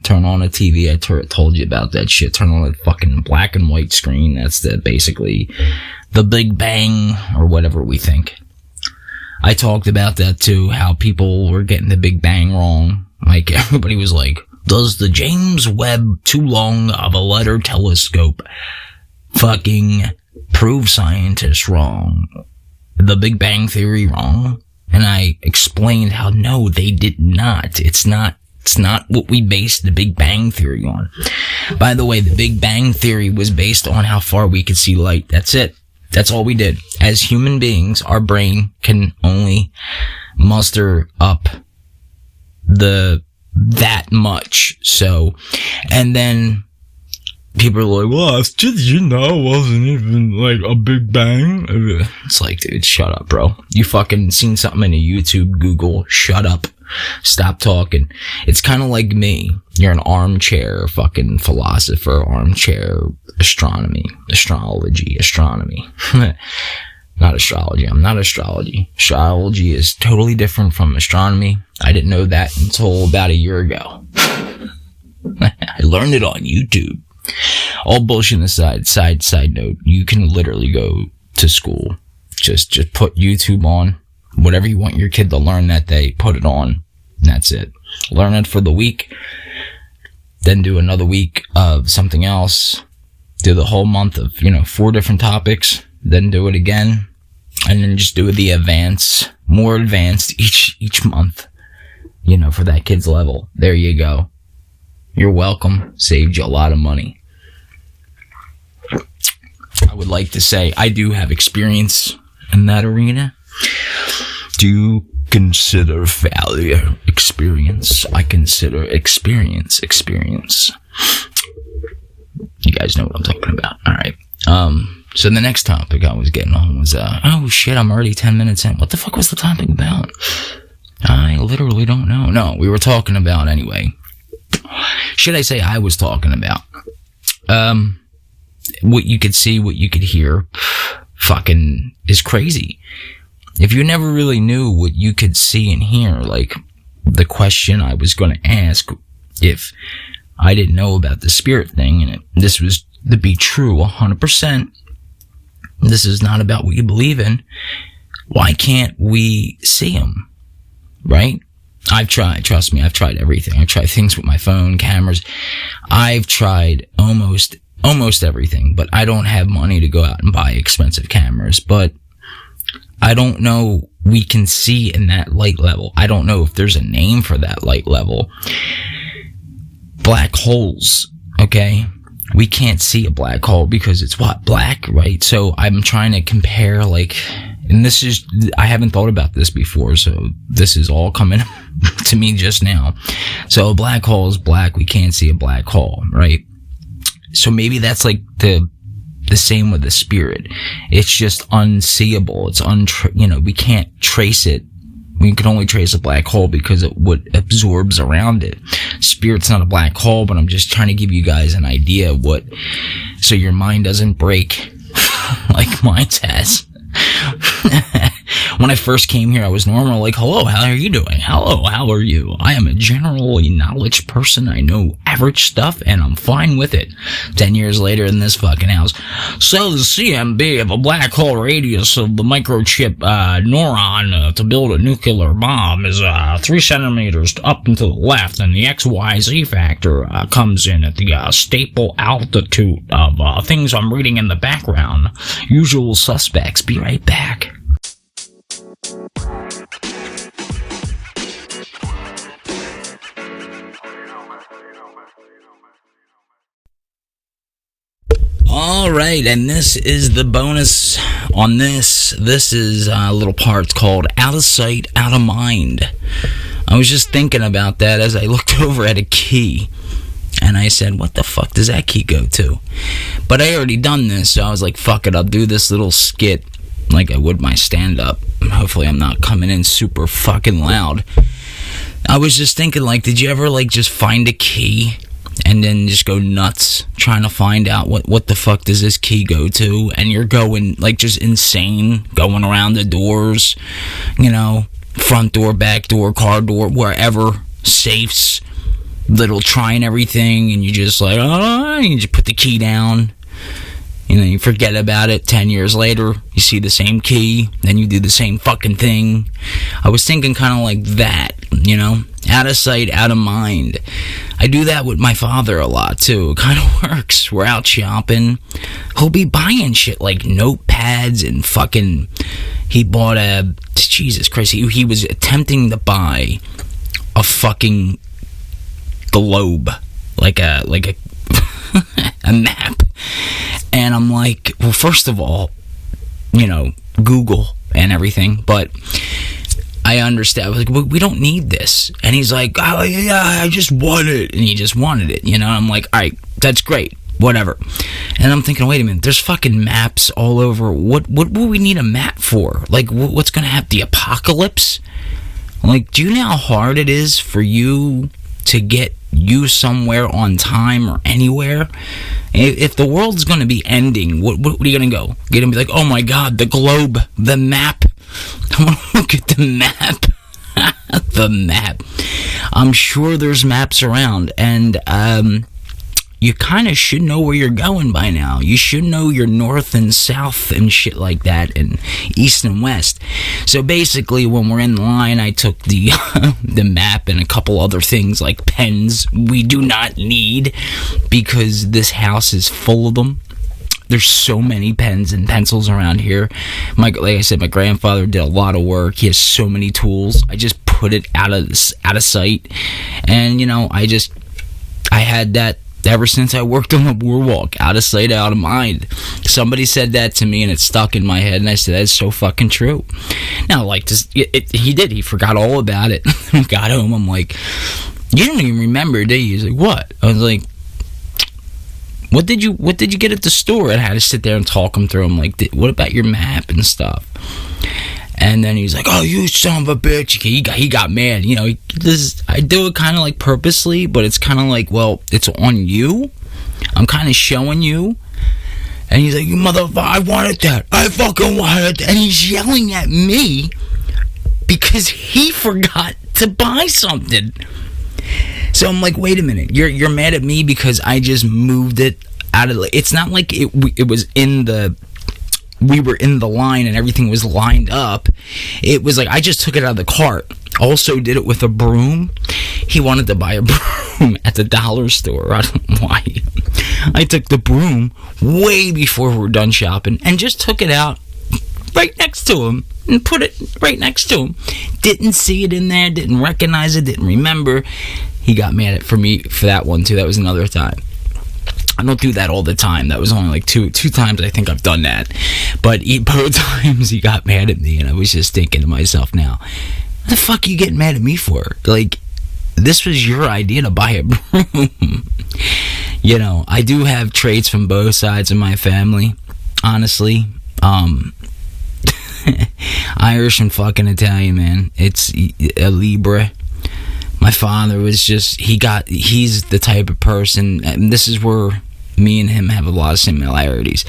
turn on a TV. I told you about that shit. Turn on a fucking black and white screen. That's basically the Big Bang, or whatever we think. I talked about that too, how people were getting the Big Bang wrong. Like, everybody was like, does the James Webb Too Long of a Letter telescope fucking prove scientists wrong? The Big Bang Theory wrong? And I explained how no, they did not. It's not what we based the Big Bang Theory on. By the way, the Big Bang Theory was based on how far we could see light. That's it. That's all we did. As human beings, our brain can only muster up that much. So, and then people are like, well, it's just, it wasn't even like a big bang. It's like, dude, shut up, bro. You fucking seen something in a YouTube, Google, shut up. Stop talking. It's kind of like me. You're an armchair fucking philosopher, armchair astrology. Not astrology. I'm not astrology. Astrology is totally different from astronomy. I didn't know that until about a year ago. I learned it on YouTube. All bullshit aside, side note, you can literally go to school. Just put YouTube on. Whatever you want your kid to learn that day, put it on. And that's it. Learn it for the week. Then do another week of something else. Do the whole month of, 4 different topics. Then do it again. And then just do the more advanced each month. For that kid's level. There you go. You're welcome. Saved you a lot of money. I would like to say I do have experience in that arena. Do you consider failure experience? I consider experience. You guys know what I'm talking about. All right. So the next topic I was getting on was, oh shit, I'm already 10 minutes in. What the fuck was the topic about? I literally don't know. No, we were talking about anyway. Should I say I was talking about? What you could see, what you could hear, fucking is crazy. If you never really knew what you could see and hear, like the question I was going to ask, if I didn't know about the spirit thing, and this was to be true 100%, this is not about what you believe in, why can't we see them, right? I've tried, trust me, I've tried everything. I've tried things with my phone, cameras. I've tried almost everything, but I don't have money to go out and buy expensive cameras. But I don't know, we can see in that light level. I don't know if there's a name for that light level. Black holes, okay? We can't see a black hole because it's what? Black, right? So I'm trying to compare, like, and this is, I haven't thought about this before, so this is all coming to me just now. So a black hole is black, we can't see a black hole, right? So maybe that's like the same with the spirit. It's just unseeable. It's we can't trace it. We can only trace a black hole because of what absorbs around it. Spirit's not a black hole, but I'm just trying to give you guys an idea of what, so your mind doesn't break like mine has. When I first came here, I was normal, like, hello, how are you doing? Hello, how are you? I am a generally knowledge person. I know average stuff, and I'm fine with it. 10 years later in this fucking house. So the CMB of a black hole radius of the microchip neuron to build a nuclear bomb is 3 centimeters up and to the left, and the XYZ factor comes in at the staple altitude of things I'm reading in the background. Usual suspects. Be right back. Alright, and this is the bonus on this. This is a little part called Out of Sight, Out of Mind. I was just thinking about that as I looked over at a key. And I said, what the fuck does that key go to? But I already done this, so I was like, fuck it, I'll do this little skit like I would my stand-up. Hopefully I'm not coming in super fucking loud. I was just thinking, like, did you ever, like, just find a key and then just go nuts trying to find out what the fuck does this key go to? And you're going, like, just insane, going around the doors, front door, back door, car door, wherever, safes, little trying everything, and you just like, you just put the key down. You forget about it. 10 years later, you see the same key, then you do the same fucking thing. I was thinking kind of like that, out of sight, out of mind. I do that with my father a lot, too. It kind of works. We're out shopping. He'll be buying shit like notepads and fucking, he bought Jesus Christ, he was attempting to buy a fucking globe, like a a map. And I'm like, well, first of all, Google and everything, but I understand. I was like, we don't need this. And he's like, oh yeah, I just want it. And he just wanted it, I'm like, all right, that's great, whatever. And I'm thinking, wait a minute, there's fucking maps all over. What would we need a map for? Like, what's gonna happen? The apocalypse? Like, do you know how hard it is for you to get you somewhere on time or anywhere? If the world's going to be ending, what are you going to go? You're going to be like, oh my God, the globe, the map. I want to look at the map. The map. I'm sure there's maps around, and you kind of should know where you're going by now. You should know your north and south and shit like that, and east and west. So basically, when we're in line, I took the the map and a couple other things like pens we do not need, because this house is full of them. There's so many pens and pencils around here. Like I said, my grandfather did a lot of work. He has so many tools. I just put it out of sight, and I had that ever since I worked on the boardwalk. Out of sight, out of mind. Somebody said that to me, and it stuck in my head, and I said, that's so fucking true. Now, like, he forgot all about it. Got home, I'm like, you don't even remember, do you? He's like, what? I was like, what did you get at the store? And I had to sit there and talk him through. I'm like, what about your map and stuff? And then he's like, oh, you son of a bitch. He got mad. I do it kind of like purposely, but it's kind of like, well, it's on you. I'm kind of showing you. And he's like, you motherfucker, I wanted that. I fucking wanted that. And he's yelling at me because he forgot to buy something. So I'm like, wait a minute. You're mad at me because I just moved it out of the... It's not like it was in the... We were in the line and everything was lined up. It was like I just took it out of the cart. Also did it with a broom. He wanted to buy a broom at the dollar store. I don't know why. I took the broom way before we were done shopping and just took it out right next to him and put it right next to him. Didn't see it in there. Didn't recognize it. Didn't remember. He got mad at me for that one too. That was another time. I don't do that all the time. That was only like two times I think I've done that. But both times he got mad at me, and I was just thinking to myself now, what the fuck are you getting mad at me for? Like, this was your idea to buy a broom. I do have traits from both sides of my family, honestly. Irish and fucking Italian, man. It's a Libra. My father was just, he's the type of person, and this is where me and him have a lot of similarities.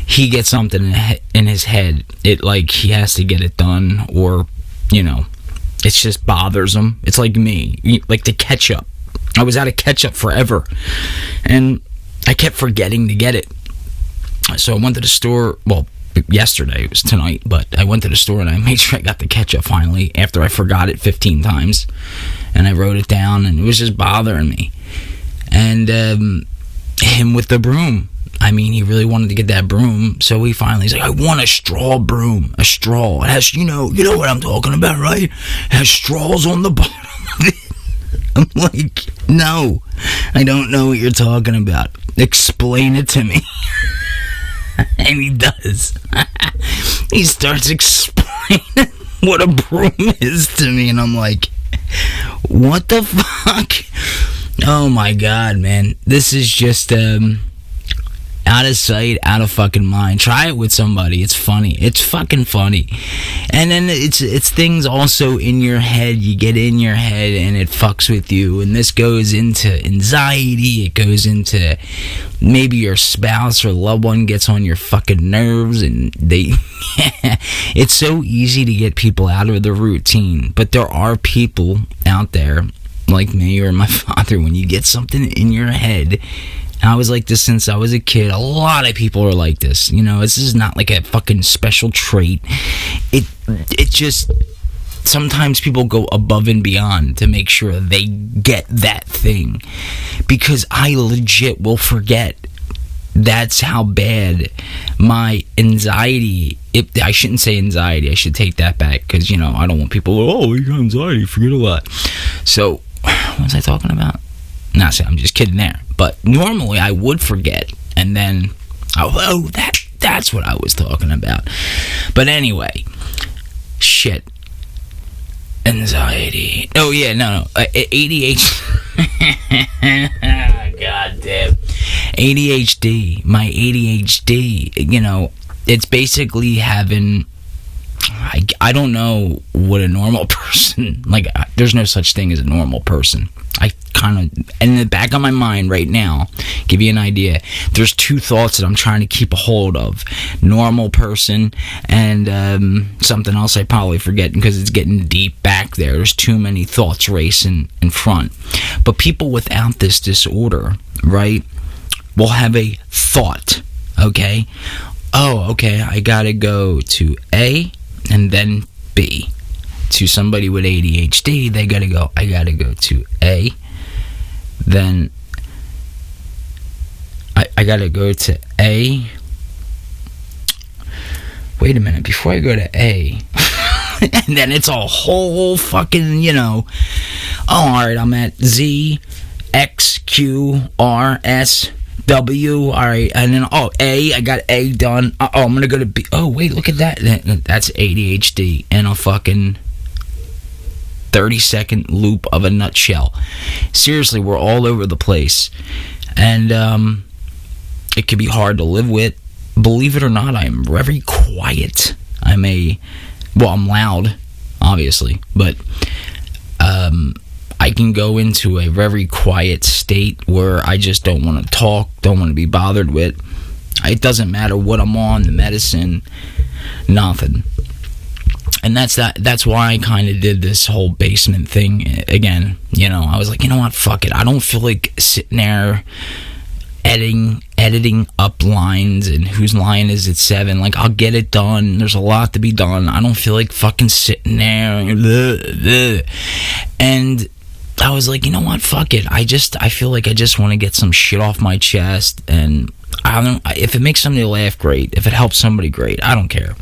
He gets something in his head, he has to get it done, or, it just bothers him. It's like me, like the ketchup. I was out of ketchup forever, and I kept forgetting to get it. So I went to the store, well, yesterday, it was tonight, but I went to the store and I made sure I got the ketchup finally after I forgot it 15 times, and I wrote it down, and it was just bothering me. And him with the broom, he really wanted to get that broom, so he's like, I want a straw broom, a straw. It has, you know what I'm talking about, right? It has straws on the bottom of it. I'm like, no, I don't know what you're talking about. Explain it to me. And he does. He starts explaining what a broom is to me, and I'm like, what the fuck? Oh my God, man. This is just out of sight, out of fucking mind. Try it with somebody. It's funny. It's fucking funny. And then it's things also in your head. You get in your head and it fucks with you. And this goes into anxiety. It goes into maybe your spouse or loved one gets on your fucking nerves, and it's so easy to get people out of the routine. But there are people out there like me or my father, when you get something in your head. I was like this since I was a kid. A lot of people are like this. This is not like a fucking special trait. It just, sometimes people go above and beyond to make sure they get that thing. Because I legit will forget. That's how bad my anxiety, I shouldn't say anxiety, I should take that back, because, I don't want people, you got anxiety, forget a lot. So, what was I talking about? I'm just kidding there. But normally I would forget, and then, that That's what I was talking about. But anyway, shit. Anxiety. Oh, yeah, no. ADHD. God damn. ADHD. My ADHD, you know, it's basically having... I don't know what a normal person... Like, there's no such thing as a normal person. I kind of... In the back of my mind right now, give you an idea, there's two thoughts that I'm trying to keep a hold of. Normal person and something else I probably forget because it's getting deep back there. There's too many thoughts racing in front. But people without this disorder, right, will have a thought, okay? Oh, okay, I gotta go to A and then B. To somebody with ADHD, they gotta go, I gotta go to A, then I gotta go to A. Wait a minute, before I go to A, and then it's a whole fucking, you know, oh, alright, I'm at Z, X, Q, R, S, W, alright, and then, oh, A, I got A done, oh, I'm gonna go to B, oh, wait, look at that, that's ADHD, and a fucking 30-second loop of a nutshell. Seriously, we're all over the place, and it can be hard to live with. Believe it or not, I'm very quiet. I'm loud, obviously, but I can go into a very quiet state where I just don't want to talk, don't want to be bothered with. It doesn't matter what I'm on, the medicine, nothing. And that's why I kind of did this whole basement thing again. You know, I was like, you know what, fuck it. I don't feel like sitting there editing up lines and whose line is it 7. Like, I'll get it done. There's a lot to be done. I don't feel like fucking sitting there. And I was like, you know what, fuck it. I feel like I just want to get some shit off my chest, and if it makes somebody laugh, great. If it helps somebody, great. I don't care.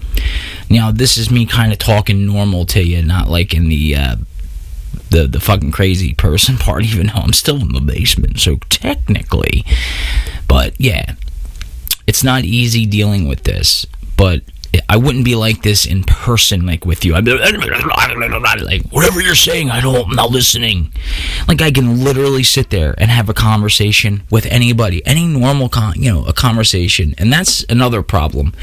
You know, this is me kind of talking normal to you, not like in the fucking crazy person part, even though I'm still in the basement, so technically. But yeah, it's not easy dealing with this, but I wouldn't be like this in person, like with you. I'd be like, whatever you're saying, I'm not listening. Like, I can literally sit there and have a conversation with anybody, any normal, a conversation. And that's another problem.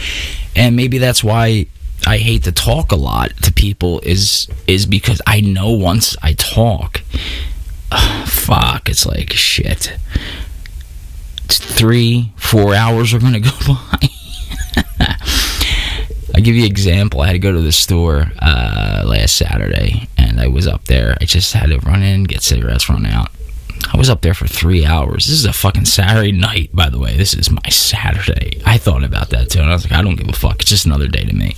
And maybe that's why I hate to talk a lot to people is because I know once I talk, fuck, it's like, shit. It's 3-4 hours are going to go by. I'll give you an example. I had to go to the store last Saturday, and I was up there. I just had to run in, get cigarettes, run out. I was up there for 3 hours. This is a fucking Saturday night, by the way. This is my Saturday. I thought about that, too, and I was like, I don't give a fuck. It's just another day to me.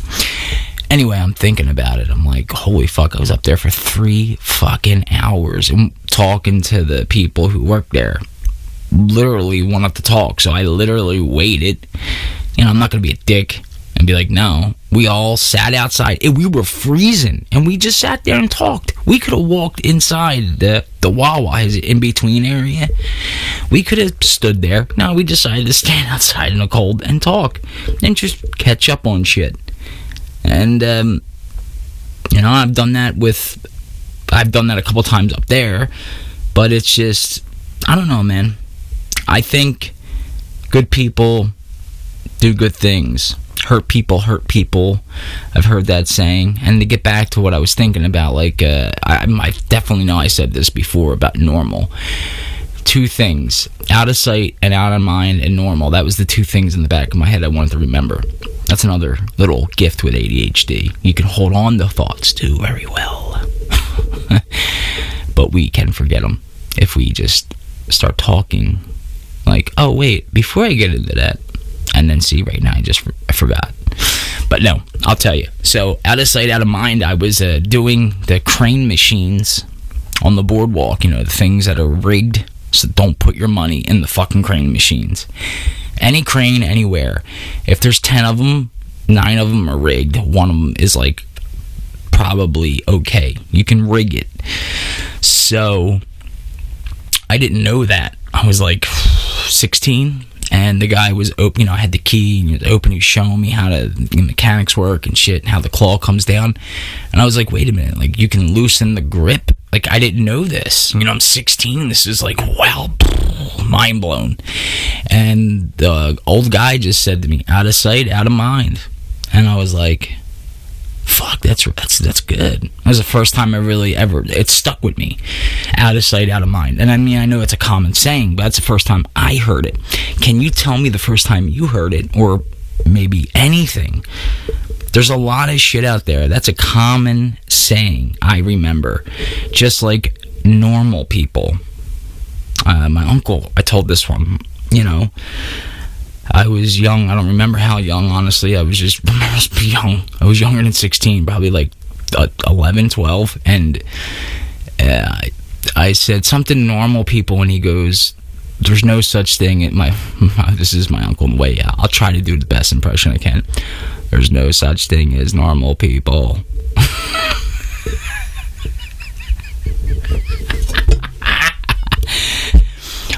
Anyway, I'm thinking about it. I'm like, holy fuck, I was up there for 3 fucking hours and talking to the people who work there. Literally wanted to talk, so I literally waited. You know, I'm not going to be a dick and be like, no. We all sat outside. We were freezing, and we just sat there and talked. We could have walked inside the Wawa's in-between area. We could have stood there. No, we decided to stand outside in the cold and talk and just catch up on shit. And, you know, I've done that a couple times up there, but it's just, I don't know, man. I think good people do good things. Hurt people hurt people. I've heard that saying. And to get back to what I was thinking about, like, I definitely know I said this before about normal. 2 things: out of sight and out of mind, and normal. That was the 2 things in the back of my head I wanted to remember. That's another little gift with ADHD. You can hold on to thoughts too very well. But we can forget them if we just start talking. Like, oh wait, before I get into that, and then see, right now I forgot. But no, I'll tell you. So, out of sight, out of mind, I was doing the crane machines on the boardwalk, you know, the things that are rigged, so don't put your money in the fucking crane machines. Any crane, anywhere. If there's 10 of them, 9 of them are rigged. 1 of them is, like, probably okay. You can rig it. So, I didn't know that. I was like 16, And the guy was open, I had the key, and he was open, he was showing me how the mechanics work and shit, and how the claw comes down. And I was like, wait a minute, like, you can loosen the grip? Like, I didn't know this. I'm 16, this is like, wow, mind blown. And the old guy just said to me, out of sight, out of mind. And I was like, fuck, that's good. That was the first time I really ever, it stuck with me. Out of sight, out of mind. And I know it's a common saying, but that's the first time I heard it. Can you tell me the first time you heard it, or maybe anything? There's a lot of shit out there. That's a common saying, I remember. Just like normal people. My uncle, I told this one, I was young. I don't remember how young, honestly. I was just young. I was younger than 16, probably like 11, 12. And I said something normal people, and he goes, there's no such thing. This is my uncle in the way. Yeah, I'll try to do the best impression I can. There's no such thing as normal people.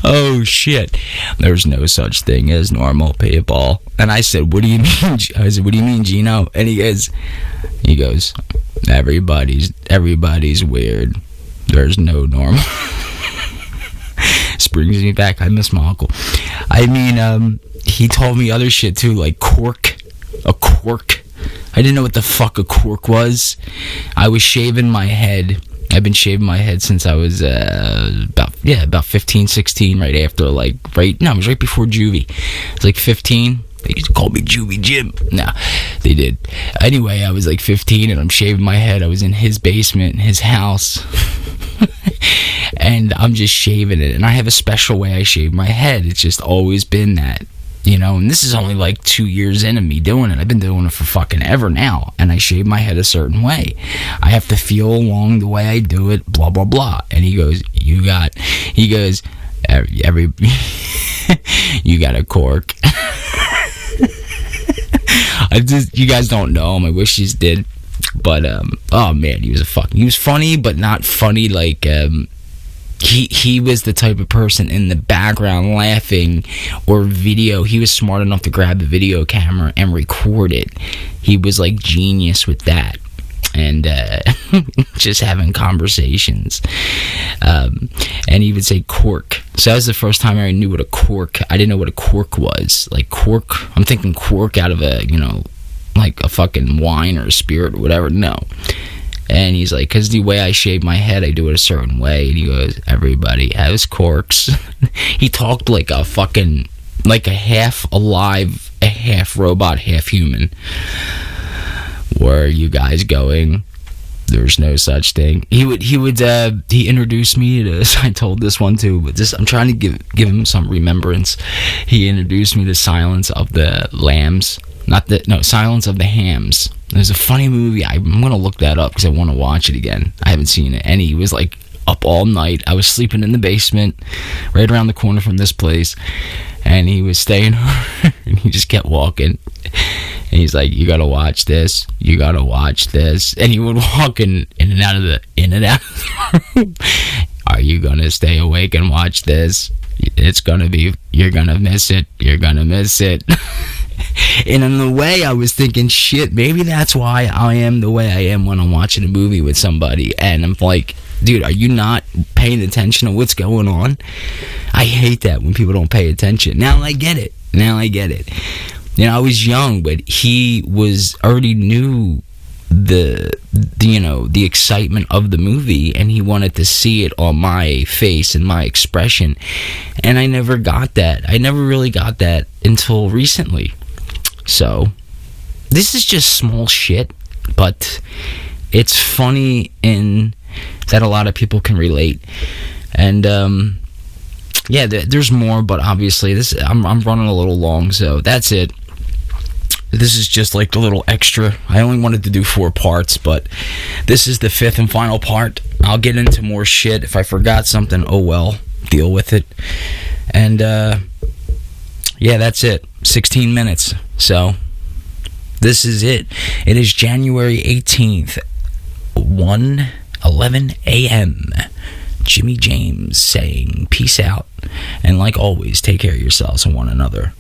Oh shit, there's no such thing as normal people. And I said, what do you mean? I said, what do you mean, Gino? And he goes, everybody's weird. There's no normal. This brings me back. I miss my uncle. He told me other shit too, like cork. A cork. I didn't know what the fuck a cork was. I was shaving my head. I've been shaving my head since I was about 15, 16, right after, it was right before juvie. It was like 15. They used to call me Juvie Jim. No, they did. Anyway, I was like 15, and I'm shaving my head. I was in his basement, in his house. And I'm just shaving it. And I have a special way I shave my head. It's just always been that. And this is only like 2 years into me doing it. I've been doing it for fucking ever now. And I shave my head a certain way. I have to feel along the way I do it, blah, blah, blah. And he goes, you got a cork. You guys don't know him. I wish you did. But, oh man, he was funny, but not funny like, He was the type of person in the background laughing or video. He was smart enough to grab the video camera and record it. He was like genius with that. And just having conversations. And he would say cork. So that was the first time I knew what a cork. I didn't know what a cork was. Like cork. I'm thinking cork out of a, like a fucking wine or a spirit or whatever. No. And he's like, because the way I shave my head, I do it a certain way. And he goes, everybody has corks. He talked like a fucking, like a half alive, a half robot, half human. Where are you guys going? There's no such thing. He introduced me to, I told this one too, but I'm trying to give him some remembrance. He introduced me to Silence of the Lambs. Silence of the Hams. There's a funny movie. I'm going to look that up because I want to watch it again. I haven't seen it. And he was like up all night. I was sleeping in the basement right around the corner from this place. And he was staying and he just kept walking. And he's like, you got to watch this. You got to watch this. And he would walk in and out of the room. Are you going to stay awake and watch this? You're going to miss it. You're going to miss it. And in the way I was thinking, shit, maybe that's why I am the way I am when I'm watching a movie with somebody. And I'm like, dude, are you not paying attention to what's going on? I hate that when people don't pay attention. Now I get it. I was young, but he already knew the excitement of the movie, and he wanted to see it on my face and my expression. And I never got that. I never really got that until recently. So this is just small shit, but it's funny in that a lot of people can relate. And there's more, but obviously I'm running a little long, so that's it. This is just like the little extra. I only wanted to do 4 parts, but this is the 5th and final part. I'll get into more shit. If I forgot something, oh well, deal with it. And that's it. 16 minutes. So this is it. It is January 18th, 1:11 a.m. Jimmy James saying peace out. And like always, take care of yourselves and one another.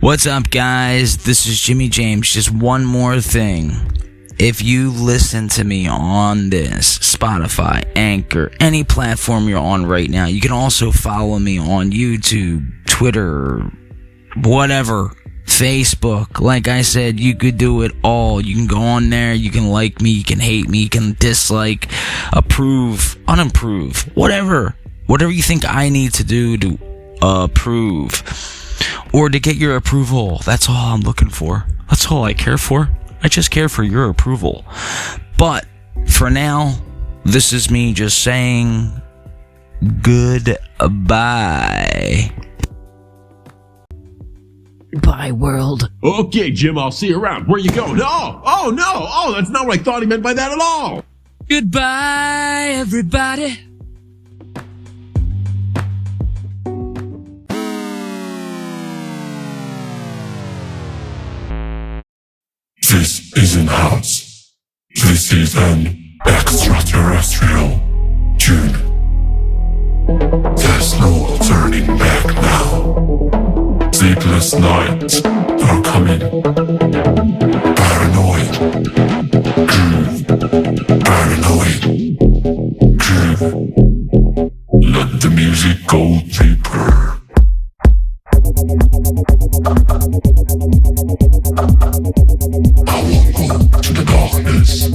What's up, guys? This is Jimmy James. Just one more thing. If you listen to me on this, Spotify, Anchor, any platform you're on right now, you can also follow me on YouTube, Twitter, whatever, Facebook. Like I said, you could do it all. You can go on there, you can like me, you can hate me, you can dislike, approve, unapprove, whatever you think I need to do to approve. Or to get your approval. That's all I'm looking for. That's all I care for. I just care for your approval. But for now, this is me just saying goodbye. Bye, world. Okay, Jim, I'll see you around. Where you going? No! Oh, no! Oh, that's not what I thought he meant by that at all! Goodbye, everybody. This isn't house. This is an extraterrestrial tune. There's no turning back now. Sleepless nights are coming. Paranoid groove. Paranoid groove. Let the music go deeper. I won't go to the darkness. I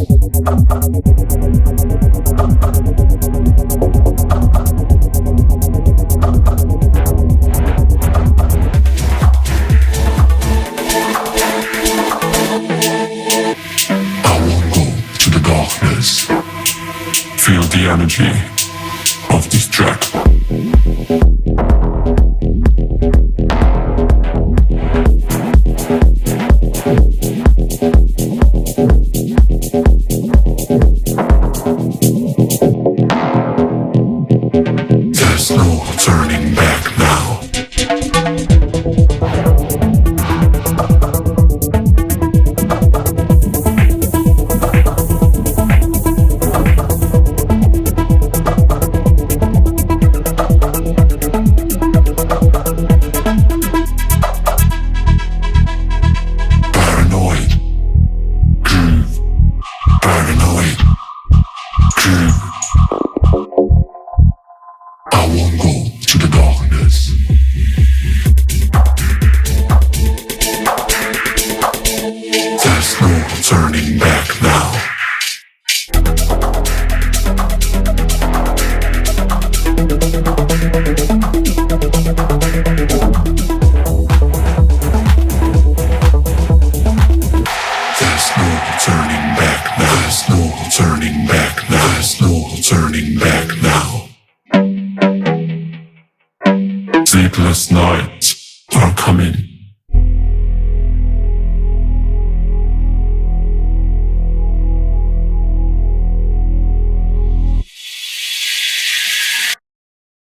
won't go to the darkness. Feel the energy of this track. There's no turning back now. Paranoid groove. Paranoid groove. I won't go to the darkness. There's no turning back now. There's no turning back now. There's no turning back now. There's no turning back now. Sleepless nights are coming.